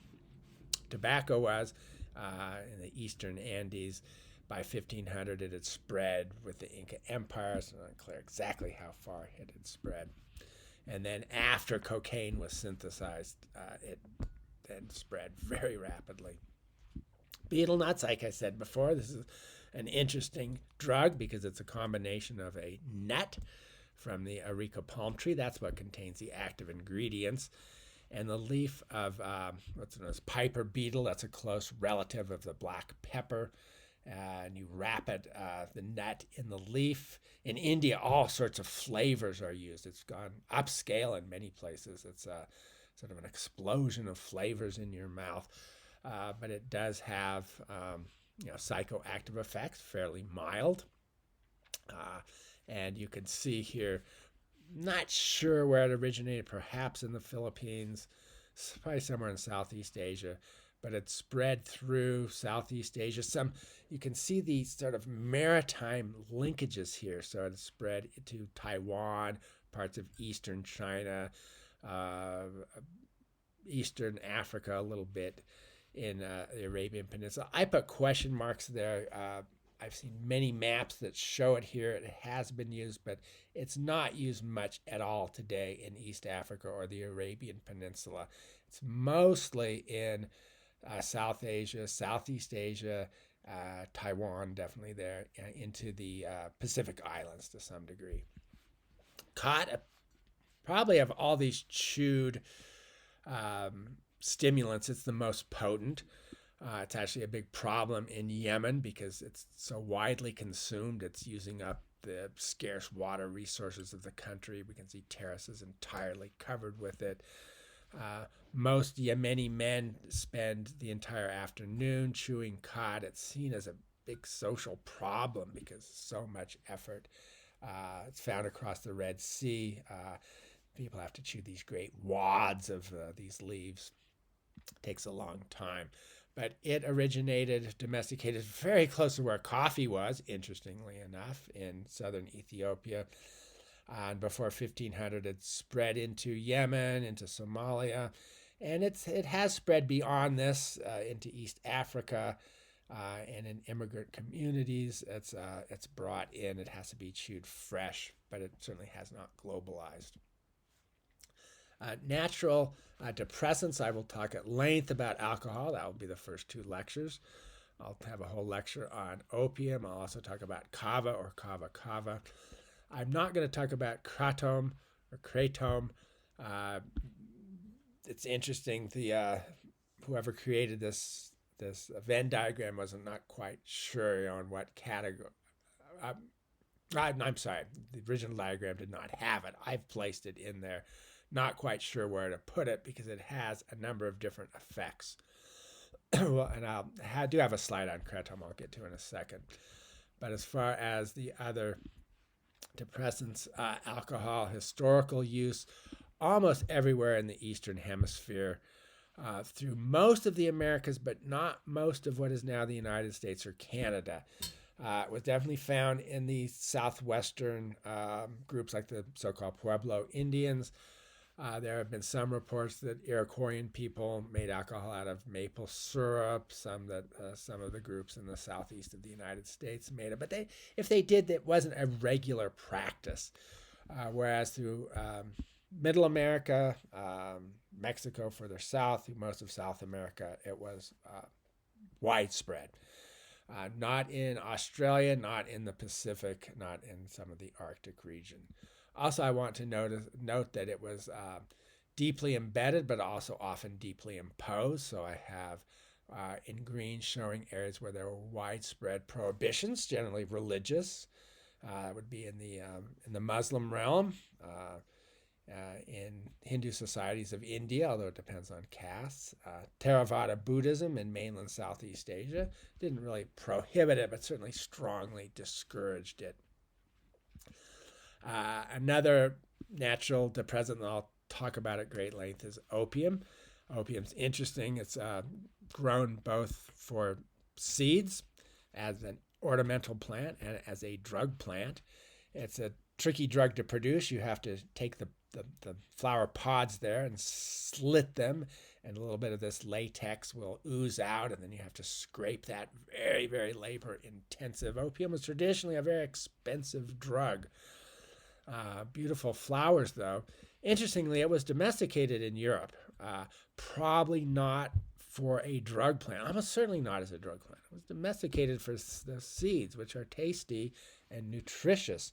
tobacco was in the eastern Andes. By 1500, it had spread with the Inca Empire. So I'm not clear exactly how far it had spread. And then after cocaine was synthesized, it then spread very rapidly. Betel nuts, like I said before, this is an interesting drug because it's a combination of a nut from the areca palm tree. That's what contains the active ingredients. And the leaf of what's known as piper beetle. That's a close relative of the black pepper. And you wrap it, the nut in the leaf. In India, all sorts of flavors are used. It's gone upscale in many places. It's sort of an explosion of flavors in your mouth. But it does have psychoactive effects, fairly mild. And you can see here, not sure where it originated, perhaps in the Philippines, probably somewhere in Southeast Asia, but it spread through Southeast Asia. You can see these sort of maritime linkages here. So it spread to Taiwan, parts of eastern China, uh, eastern Africa, a little bit in the Arabian Peninsula. I put question marks there. I've seen many maps that show it here. It has been used, but it's not used much at all today in East Africa or the Arabian Peninsula. It's mostly in South Asia, Southeast Asia, Taiwan, definitely there, into the Pacific Islands to some degree. Khat, probably of all these chewed stimulants, it's the most potent. It's actually a big problem in Yemen because it's so widely consumed. It's using up the scarce water resources of the country. We can see terraces entirely covered with it. Most Yemeni men spend the entire afternoon chewing khat. It's seen as a big social problem because so much effort. It's found across the Red Sea. People have to chew these great wads of these leaves. It takes a long time. But it originated, domesticated very close to where coffee was, interestingly enough, in southern Ethiopia. And before 1500, it spread into Yemen, into Somalia. And it has spread beyond this into East Africa and in immigrant communities. It's brought in. It has to be chewed fresh, but it certainly has not globalized. Natural depressants, I will talk at length about alcohol. That will be the first two lectures. I'll have a whole lecture on opium. I'll also talk about kava or kava kava. I'm not going to talk about kratom or kratom. It's interesting. Whoever created this Venn diagram was not quite sure on what category. I'm sorry. The original diagram did not have it. I've placed it in there. Not quite sure where to put it because it has a number of different effects. Well, and I do have a slide on kratom I'll get to in a second. But as far as the other depressants, alcohol, historical use, almost everywhere in the Eastern Hemisphere, through most of the Americas, but not most of what is now the United States or Canada. It was definitely found in the southwestern groups like the so-called Pueblo Indians. There have been some reports that Iroquoian people made alcohol out of maple syrup. Some of the groups in the southeast of the United States made it, but if they did, that wasn't a regular practice. Whereas through Middle America, Mexico further south, through most of South America, it was widespread. Not in Australia, not in the Pacific, not in some of the Arctic region. Also, I want to note that it was deeply embedded, but also often deeply imposed. So I have in green showing areas where there were widespread prohibitions, generally religious. It would be in the Muslim realm, in Hindu societies of India, although it depends on castes. Theravada Buddhism in mainland Southeast Asia didn't really prohibit it, but certainly strongly discouraged it. Another natural depressant that I'll talk about at great length is opium. Opium's interesting. It's grown both for seeds as an ornamental plant and as a drug plant. It's a tricky drug to produce. You have to take the flower pods there and slit them, and a little bit of this latex will ooze out, and then you have to scrape that. Very, very labor intensive. Opium was traditionally a very expensive drug. Beautiful flowers, though. Interestingly, it was domesticated in Europe, probably not for a drug plant, almost certainly not as a drug plant. It was domesticated for the seeds, which are tasty and nutritious.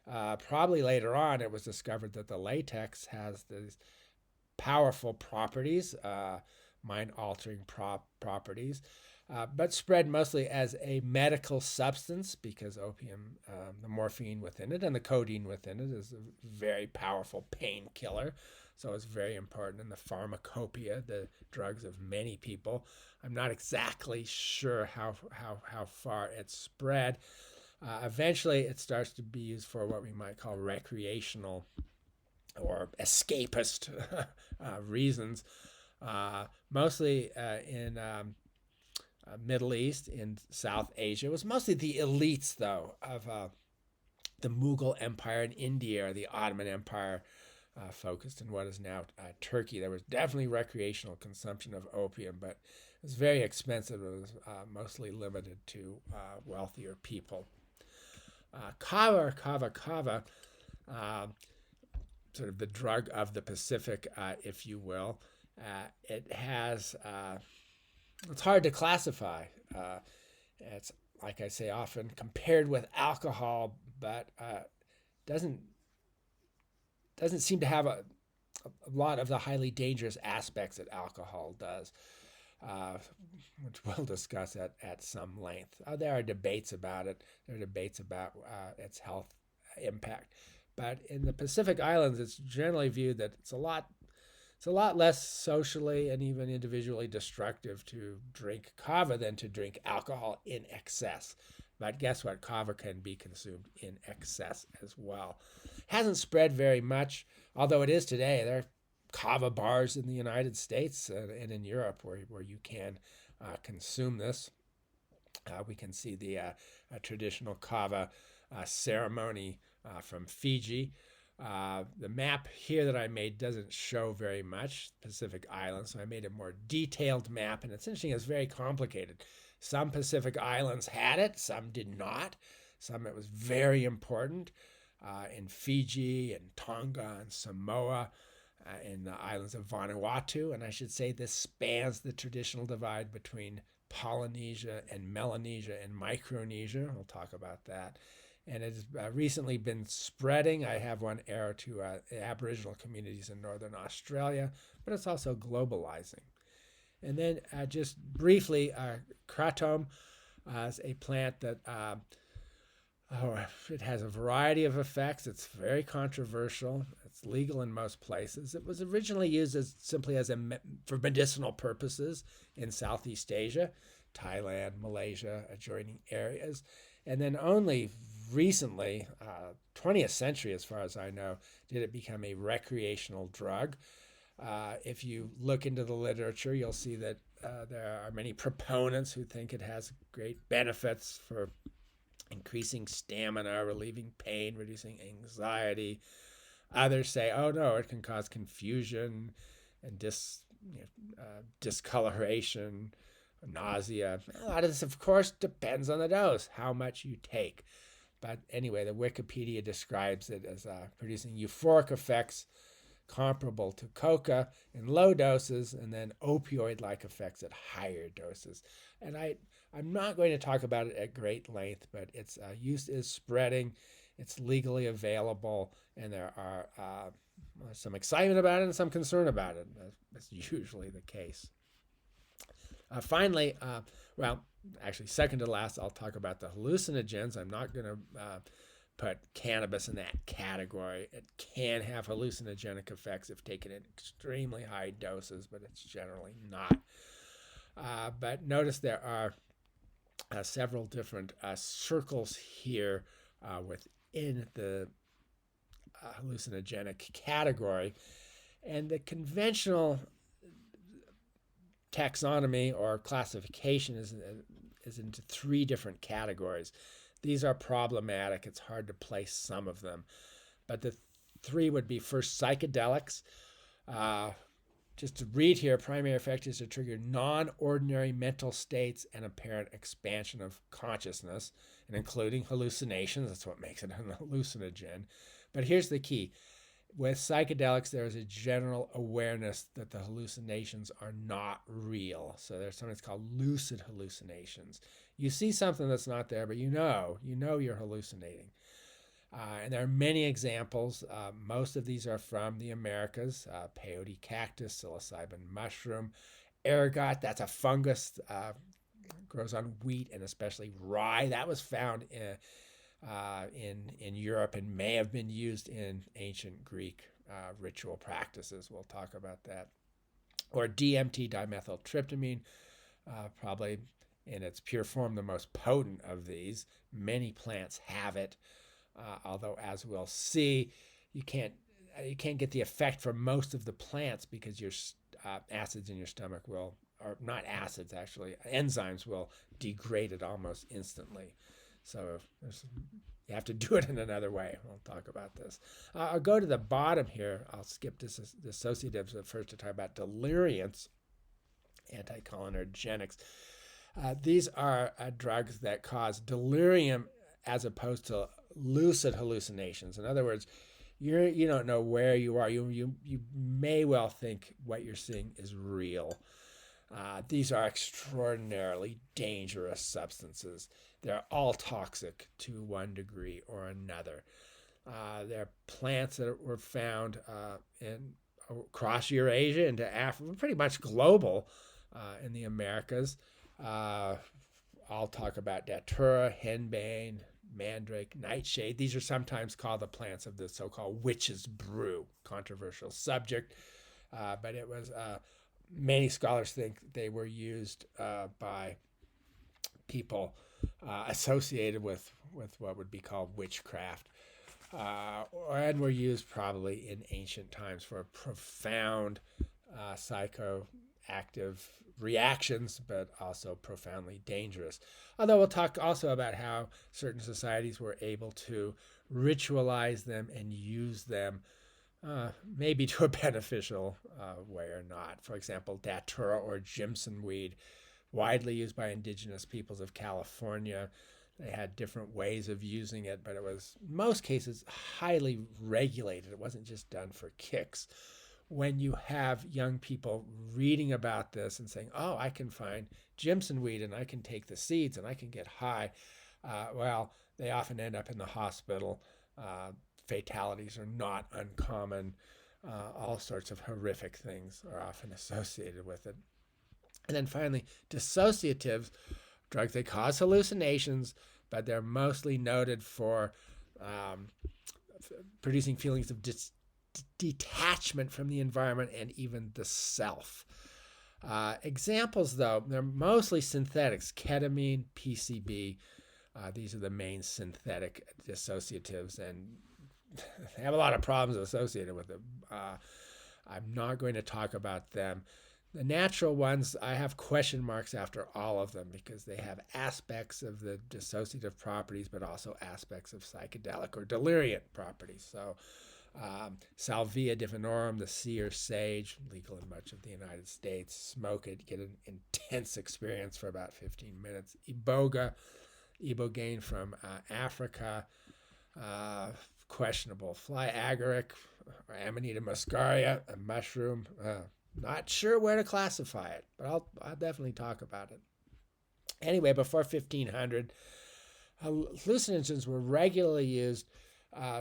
Probably later on, it was discovered that the latex has these powerful properties, mind-altering properties, but spread mostly as a medical substance because opium, the morphine within it and the codeine within it is a very powerful painkiller. So it's very important in the pharmacopoeia, the drugs of many people. I'm not exactly sure how far it spread. Eventually, it starts to be used for what we might call recreational or escapist reasons. mostly in Middle East, in South Asia. It was mostly the elites, though, of the Mughal Empire in India or the Ottoman Empire, focused in what is now Turkey. There was definitely recreational consumption of opium, but it was very expensive. It was mostly limited to wealthier people. Kava or kava, sort of the drug of the Pacific, if you will. It has, it's hard to classify. It's, like I say, often compared with alcohol, but doesn't seem to have a lot of the highly dangerous aspects that alcohol does, which we'll discuss at some length. There are debates about it. There are debates about its health impact. But in the Pacific Islands, it's generally viewed that it's a lot less socially and even individually destructive to drink kava than to drink alcohol in excess. But guess what? Kava can be consumed in excess as well. Hasn't spread very much, although it is today. There are kava bars in the United States and in Europe where you can consume this. We can see the traditional kava ceremony from Fiji. The map here that I made doesn't show very much Pacific Islands, so I made a more detailed map, and it's interesting, it's very complicated. Some Pacific Islands had it, some did not. Some it was very important in Fiji and Tonga and Samoa, in the islands of Vanuatu, and I should say this spans the traditional divide between Polynesia and Melanesia and Micronesia. We'll talk about that. And it has recently been spreading. I have one arrow to Aboriginal communities in northern Australia, but it's also globalizing. And then just briefly, kratom is a plant that it has a variety of effects. It's very controversial. It's legal in most places. It was originally used simply for medicinal purposes in Southeast Asia, Thailand, Malaysia, adjoining areas. And then only recently, 20th century as far as I know, did it become a recreational drug. If you look into the literature, you'll see that there are many proponents who think it has great benefits for increasing stamina, relieving pain, reducing anxiety. Others say, oh no, it can cause confusion and discoloration, nausea. A lot of this, of course, depends on the dose, how much you take. But anyway, the Wikipedia describes it as producing euphoric effects comparable to coca in low doses, and then opioid-like effects at higher doses. And I'm not going to talk about it at great length, but its use is spreading. It's legally available, and there are some excitement about it and some concern about it. That's usually the case. Finally, actually second to last, I'll talk about the hallucinogens. I'm not going to put cannabis in that category. It can have hallucinogenic effects if taken in extremely high doses, but it's generally not. But notice there are several different circles here within the hallucinogenic category. And the conventional taxonomy or classification is into three different categories. These are problematic. It's hard to place some of them. But the three would be first psychedelics. Just to read here, primary effect is to trigger non-ordinary mental states and apparent expansion of consciousness, and including hallucinations. That's what makes it an hallucinogen. But here's the key. With psychedelics, there is a general awareness that the hallucinations are not real. So there's something that's called lucid hallucinations. You see something that's not there, but you know you're hallucinating. And there are many examples. Most of these are from the Americas. Peyote cactus, psilocybin mushroom, ergot, that's a fungus, grows on wheat and especially rye. That was found in Europe and may have been used in ancient Greek ritual practices. We'll talk about that. Or DMT, dimethyltryptamine, probably in its pure form the most potent of these. Many plants have it, although as we'll see, you can't get the effect from most of the plants because you're acids in your stomach will, or not acids actually, enzymes will degrade it almost instantly. So you have to do it in another way. We'll talk about this. I'll go to the bottom here. I'll skip dissociatives first to talk about deliriants, anticholinergics. These are drugs that cause delirium as opposed to lucid hallucinations. In other words, you don't know where you are. You may well think what you're seeing is real. These are extraordinarily dangerous substances. They're all toxic to one degree or another. They're plants that were found across Eurasia into Africa, pretty much global in the Americas. I'll talk about datura, henbane, mandrake, nightshade. These are sometimes called the plants of the so-called witch's brew. Controversial subject, but it was many scholars think they were used by people associated with what would be called witchcraft, and were used probably in ancient times for profound psychoactive reactions, but also profoundly dangerous. Although we'll talk also about how certain societies were able to ritualize them and use them maybe to a beneficial way or not. For example, datura or Jimson weed, widely used by indigenous peoples of California. They had different ways of using it, but it was, in most cases, highly regulated. It wasn't just done for kicks. When you have young people reading about this and saying, oh, I can find Jimson weed and I can take the seeds and I can get high, well, they often end up in the hospital. Fatalities are not uncommon. All sorts of horrific things are often associated with it. And then finally, dissociatives, drugs, they cause hallucinations, but they're mostly noted for producing feelings of detachment from the environment and even the self. Examples, though, they're mostly synthetics, ketamine, PCB. These are the main synthetic dissociatives, and they have a lot of problems associated with them. I'm not going to talk about them. The natural ones, I have question marks after all of them because they have aspects of the dissociative properties, but also aspects of psychedelic or deliriant properties. So Salvia divinorum, the cedar sage, legal in much of the United States. Smoke it, get an intense experience for about 15 minutes. Ibogaine from Africa. Questionable. Fly agaric, or Amanita muscaria, a mushroom. Not sure where to classify it, but I'll definitely talk about it. Anyway, before 1500, hallucinogens were regularly used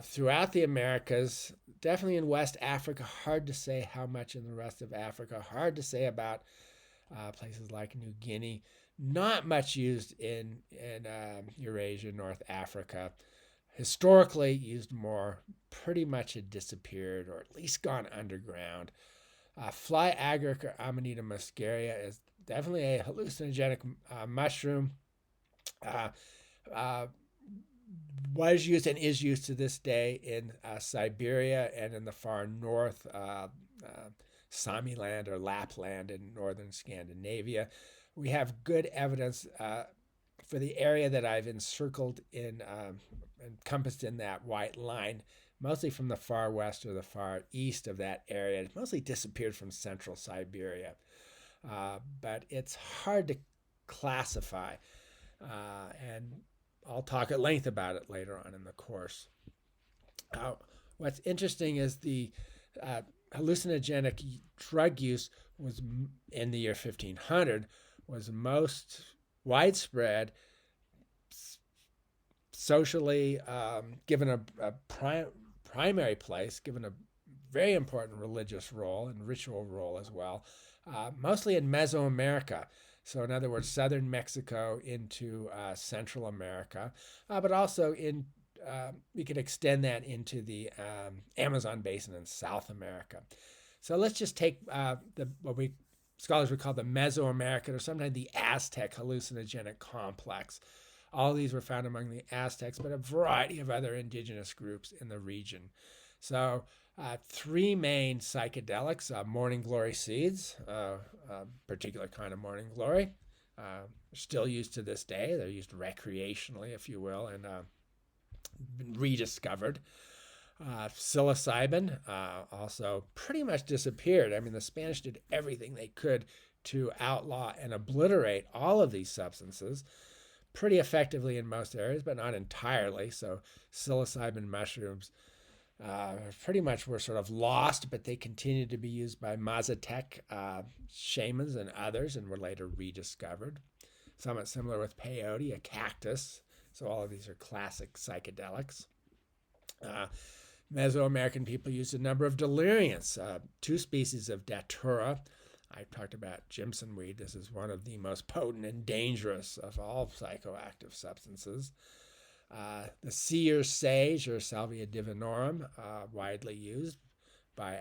throughout the Americas, definitely in West Africa. Hard to say how much in the rest of Africa. Hard to say about places like New Guinea. Not much used in Eurasia, North Africa. Historically used more, pretty much had disappeared or at least gone underground. Fly agaric or Amanita muscaria is definitely a hallucinogenic mushroom. Was used and is used to this day in Siberia and in the far north, Samiland or Lapland in northern Scandinavia. We have good evidence for the area that I've encircled in, encompassed in that white line, mostly from the far west or the far east of that area. It mostly disappeared from central Siberia. But it's hard to classify, and I'll talk at length about it later on in the course. What's interesting is the hallucinogenic drug use was, in the year 1500, was most widespread socially, given a primary place, given a very important religious role and ritual role as well, mostly in Mesoamerica. So in other words, southern Mexico into Central America, but also in, we could extend that into the Amazon basin in South America. So let's just take what scholars would call the Mesoamerican or sometimes the Aztec hallucinogenic complex. All of these were found among the Aztecs, but a variety of other indigenous groups in the region. So Three main psychedelics: morning glory seeds, a particular kind of morning glory, still used to this day. They're used recreationally, if you will, and been rediscovered. Psilocybin also pretty much disappeared. I mean, the Spanish did everything they could to outlaw and obliterate all of these substances pretty effectively in most areas, but not entirely. So psilocybin mushrooms pretty much were sort of lost, but they continued to be used by Mazatec shamans and others and were later rediscovered. Somewhat similar with peyote, a cactus. So all of these are classic psychedelics. Mesoamerican people used a number of deliriants, two species of datura. I talked about Jimson weed. This is one of the most potent and dangerous of all psychoactive substances. The seer's sage, or Salvia divinorum, widely used by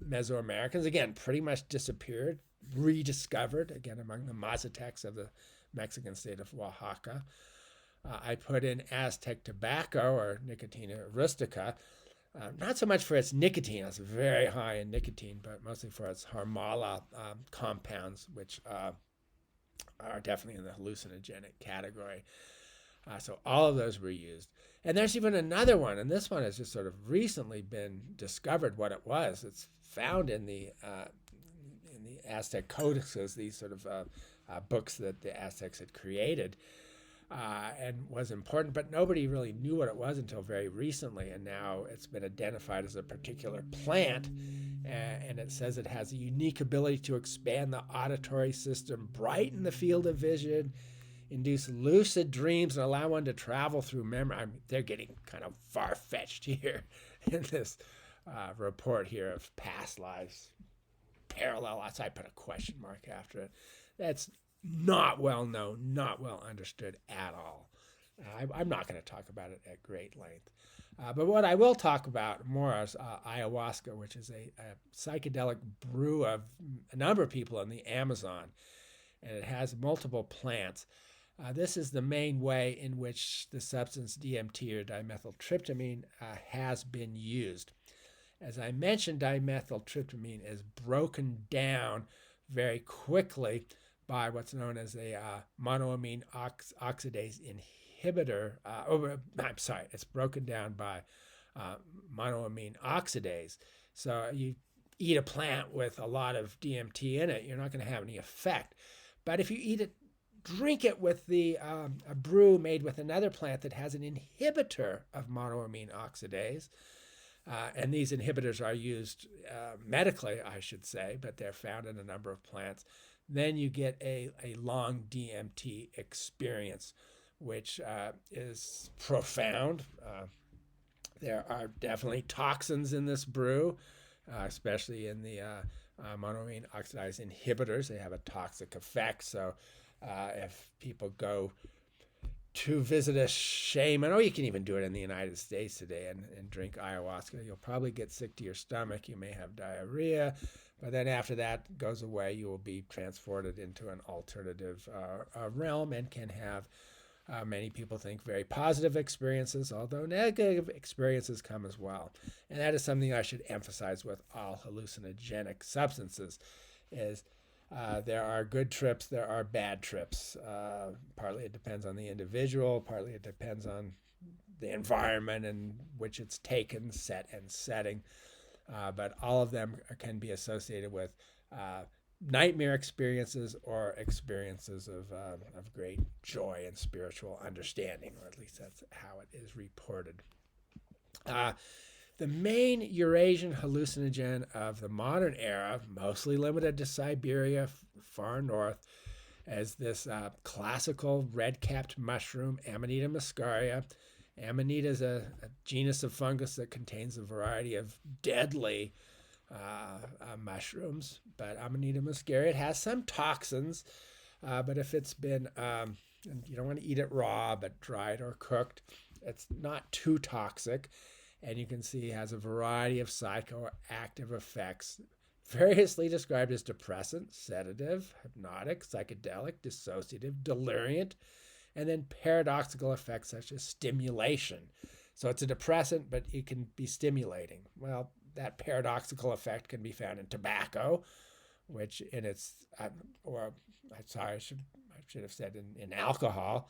Mesoamericans. Again, pretty much disappeared, rediscovered, again, among the Mazatecs of the Mexican state of Oaxaca. I put in Aztec tobacco, or Nicotina rustica, not so much for its nicotine, it's very high in nicotine, but mostly for its harmala compounds, which are definitely in the hallucinogenic category. So all of those were used. And there's even another one, and this one has just sort of recently been discovered what it was. It's found in the Aztec codices, these sort of books that the Aztecs had created. And was important, but nobody really knew what it was until very recently, and now it's been identified as a particular plant, and it says it has a unique ability to expand the auditory system, brighten the field of vision, induce lucid dreams, and allow one to travel through memory. I mean, they're getting kind of far-fetched here in this report here of past lives. Parallel, I put a question mark after it. That's not well known, not well understood at all. I'm not going to talk about it at great length. But what I will talk about more is ayahuasca, which is a psychedelic brew of a number of people in the Amazon, and it has multiple plants. This is the main way in which the substance DMT, or dimethyltryptamine, has been used. As I mentioned, dimethyltryptamine is broken down very quickly by what's known as a monoamine oxidase inhibitor. It's broken down by monoamine oxidase. So you eat a plant with a lot of DMT in it, you're not going to have any effect. But if you drink it with a brew made with another plant that has an inhibitor of monoamine oxidase, and these inhibitors are used medically, I should say, but they're found in a number of plants, then you get a long DMT experience, which is profound. There are definitely toxins in this brew, especially in the monoamine oxidase inhibitors. They have a toxic effect. So if people go to visit a shaman, or you can even do it in the United States today and drink ayahuasca, you'll probably get sick to your stomach. You may have diarrhea. But then after that goes away, you will be transported into an alternative realm and can have, many people think, very positive experiences, although negative experiences come as well. And that is something I should emphasize with all hallucinogenic substances, is there are good trips, there are bad trips. Partly it depends on the individual, partly it depends on the environment in which it's taken, set and setting. But all of them can be associated with nightmare experiences or experiences of great joy and spiritual understanding, or at least that's how it is reported. The main Eurasian hallucinogen of the modern era, mostly limited to Siberia, far north, is this classical red-capped mushroom, Amanita muscaria. Amanita is a genus of fungus that contains a variety of deadly mushrooms, but Amanita muscaria, it has some toxins, but if it's been, you don't want to eat it raw, but dried or cooked, it's not too toxic, and you can see it has a variety of psychoactive effects, variously described as depressant, sedative, hypnotic, psychedelic, dissociative, deliriant, and then paradoxical effects such as stimulation. So it's a depressant, but it can be stimulating. Well, that paradoxical effect can be found in tobacco, which in its, or I'm sorry, I should have said in alcohol,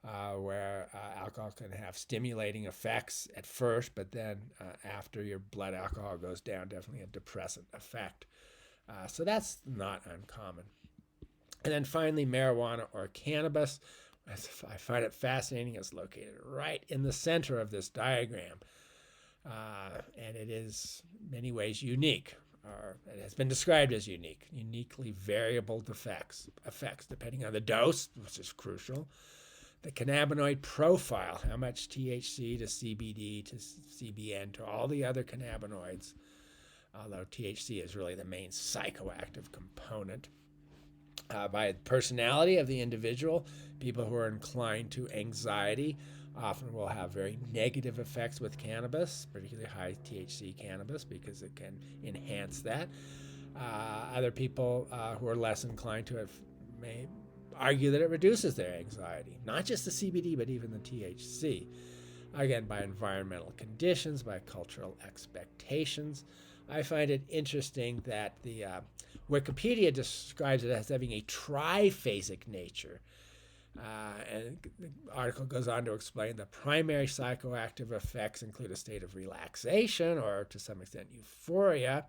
where alcohol can have stimulating effects at first, but then after your blood alcohol goes down, definitely a depressant effect. So that's not uncommon. And then finally, marijuana or cannabis. I find it fascinating. It's located right in the center of this diagram. And it is in many ways unique, or it has been described as uniquely variable effects depending on the dose, which is crucial, the cannabinoid profile, how much THC to CBD to CBN to all the other cannabinoids, although THC is really the main psychoactive component. By the personality of the individual, people who are inclined to anxiety often will have very negative effects with cannabis, particularly high THC cannabis, because it can enhance that. Other people who are less inclined to it may argue that it reduces their anxiety, not just the CBD, but even the THC. Again, by environmental conditions, by cultural expectations. I find it interesting that the Wikipedia describes it as having a triphasic nature. And the article goes on to explain the primary psychoactive effects include a state of relaxation or to some extent euphoria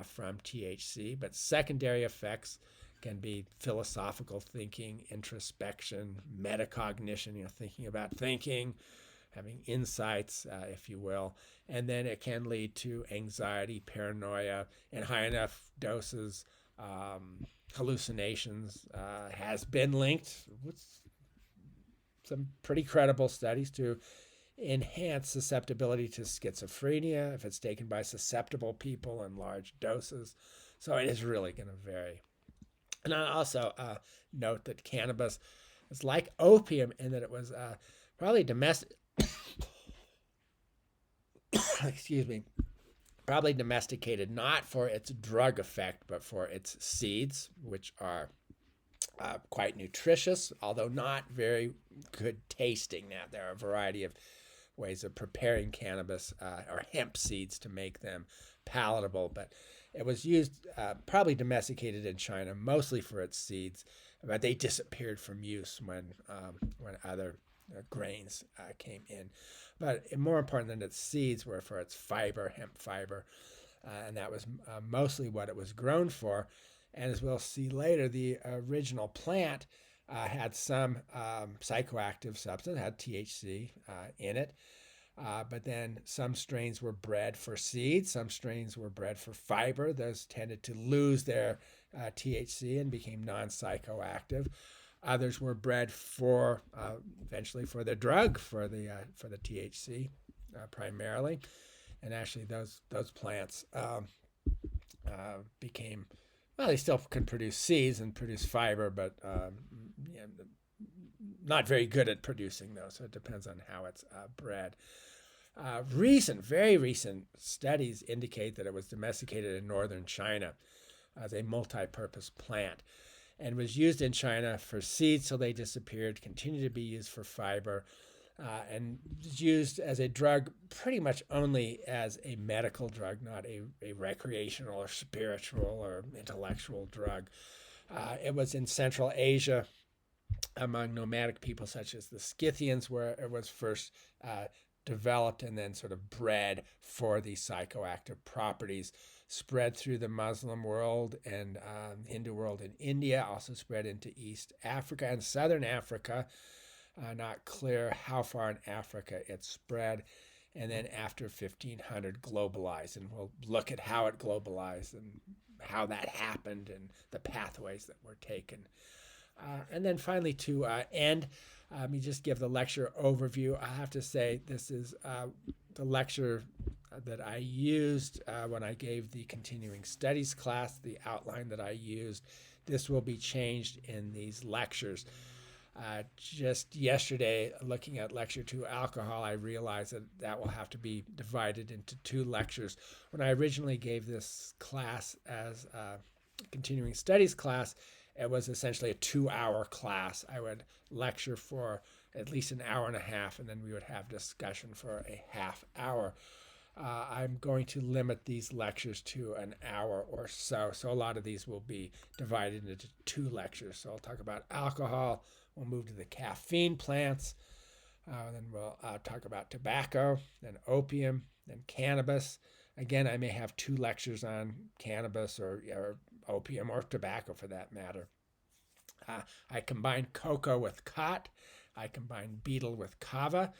from THC, but secondary effects can be philosophical thinking, introspection, metacognition, thinking about thinking, having insights, if you will. And then it can lead to anxiety, paranoia, and high enough doses, hallucinations has been linked with some pretty credible studies to enhance susceptibility to schizophrenia if it's taken by susceptible people in large doses. So it is really going to vary. And I also note that cannabis is like opium in that it was probably probably domesticated not for its drug effect, but for its seeds, which are quite nutritious, although not very good tasting. Now, there are a variety of ways of preparing cannabis or hemp seeds to make them palatable, but it was used, probably domesticated in China, mostly for its seeds, but they disappeared from use when other grains came in. But more important than its seeds were for its fiber, hemp fiber, and that was mostly what it was grown for. And as we'll see later, the original plant had some psychoactive substance, had THC in it. But then some strains were bred for seeds, some strains were bred for fiber. Those tended to lose their THC and became non-psychoactive. Others were bred for eventually for the drug, for the THC primarily, and actually those plants became, well, they still can produce seeds and produce fiber, but not very good at producing those. So it depends on how it's bred. Very recent studies indicate that it was domesticated in northern China as a multi-purpose plant and was used in China for seeds, so they disappeared, continued to be used for fiber, and used as a drug pretty much only as a medical drug, not a recreational or spiritual or intellectual drug. It was in Central Asia among nomadic people such as the Scythians where it was first developed and then sort of bred for the psychoactive properties, spread through the Muslim world and Hindu world in India, also spread into East Africa and Southern Africa. Not clear how far in Africa it spread. And then after 1500 globalized, and we'll look at how it globalized and how that happened and the pathways that were taken. And then finally to end, let me just give the lecture overview. I have to say this is the lecture that I used when I gave the continuing studies class, the outline that I used. This will be changed in these lectures. Just yesterday, looking at Lecture 2, Alcohol, I realized that will have to be divided into 2 lectures. When I originally gave this class as a continuing studies class, it was essentially a 2-hour class. I would lecture for at least an hour and a half, and then we would have discussion for a half hour. I'm going to limit these lectures to an hour or so. So a lot of these will be divided into 2 lectures. So I'll talk about alcohol. We'll move to the caffeine plants. Then we'll talk about tobacco, then opium, then cannabis. Again, I may have 2 lectures on cannabis or opium or tobacco for that matter. I combine cocoa with khat. I combine betel with kava.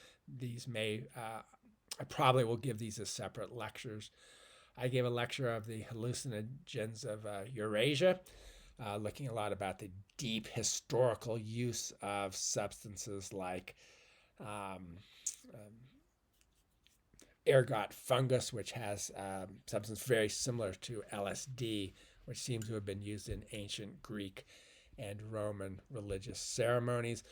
I probably will give these as separate lectures. I gave a lecture of the hallucinogens of Eurasia, looking a lot about the deep historical use of substances like ergot fungus, which has substance very similar to LSD, which seems to have been used in ancient Greek and Roman religious ceremonies.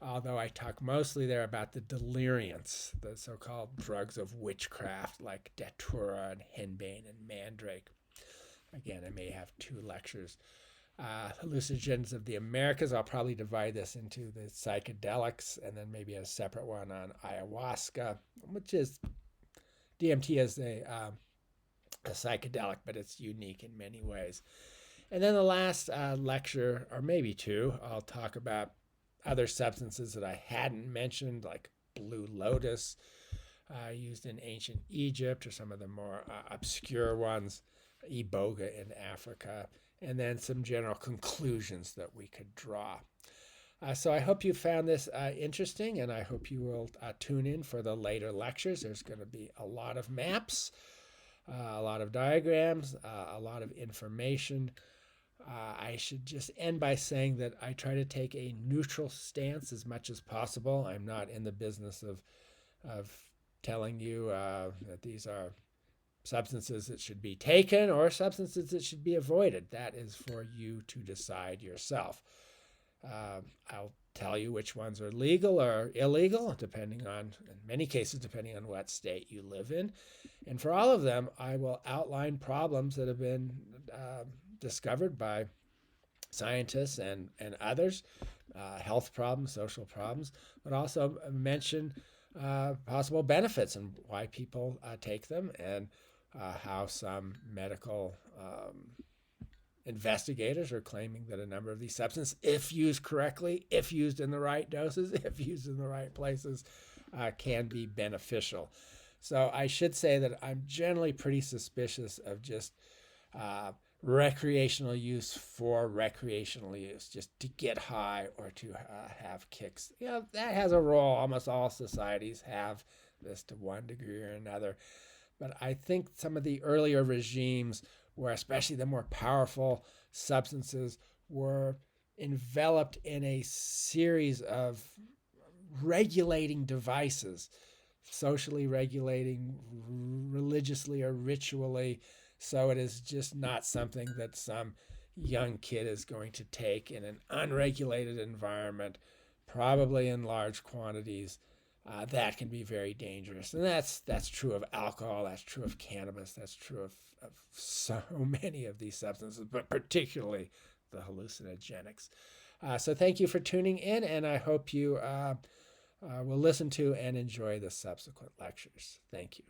Although I talk mostly there about the deliriants, the so-called drugs of witchcraft like datura and henbane and mandrake. Again, I may have 2 lectures. Hallucinogens of the Americas, I'll probably divide this into the psychedelics and then maybe a separate one on ayahuasca, which is, DMT is a psychedelic, but it's unique in many ways. And then the last lecture, or maybe 2, I'll talk about other substances that I hadn't mentioned, like blue lotus, used in ancient Egypt, or some of the more obscure ones, iboga in Africa, and then some general conclusions that we could draw. So I hope you found this interesting, and I hope you will tune in for the later lectures. There's going to be a lot of maps, a lot of diagrams, a lot of information. I should just end by saying that I try to take a neutral stance as much as possible. I'm not in the business of telling you that these are substances that should be taken or substances that should be avoided. That is for you to decide yourself. I'll tell you which ones are legal or illegal, in many cases, depending on what state you live in. And for all of them, I will outline problems that have been discovered by scientists and others, health problems, social problems, but also mention possible benefits and why people take them, and how some medical investigators are claiming that a number of these substances, if used correctly, if used in the right doses, if used in the right places, can be beneficial. So I should say that I'm generally pretty suspicious of just recreational use for recreational use, just to get high or to have kicks. That has a role. Almost all societies have this to one degree or another. But I think some of the earlier regimes, where especially the more powerful substances were enveloped in a series of regulating devices, socially regulating, religiously or ritually, so it is just not something that some young kid is going to take in an unregulated environment, probably in large quantities. That can be very dangerous. And that's true of alcohol, that's true of cannabis, that's true of so many of these substances, but particularly the hallucinogenics. So thank you for tuning in, and I hope you will listen to and enjoy the subsequent lectures. Thank you.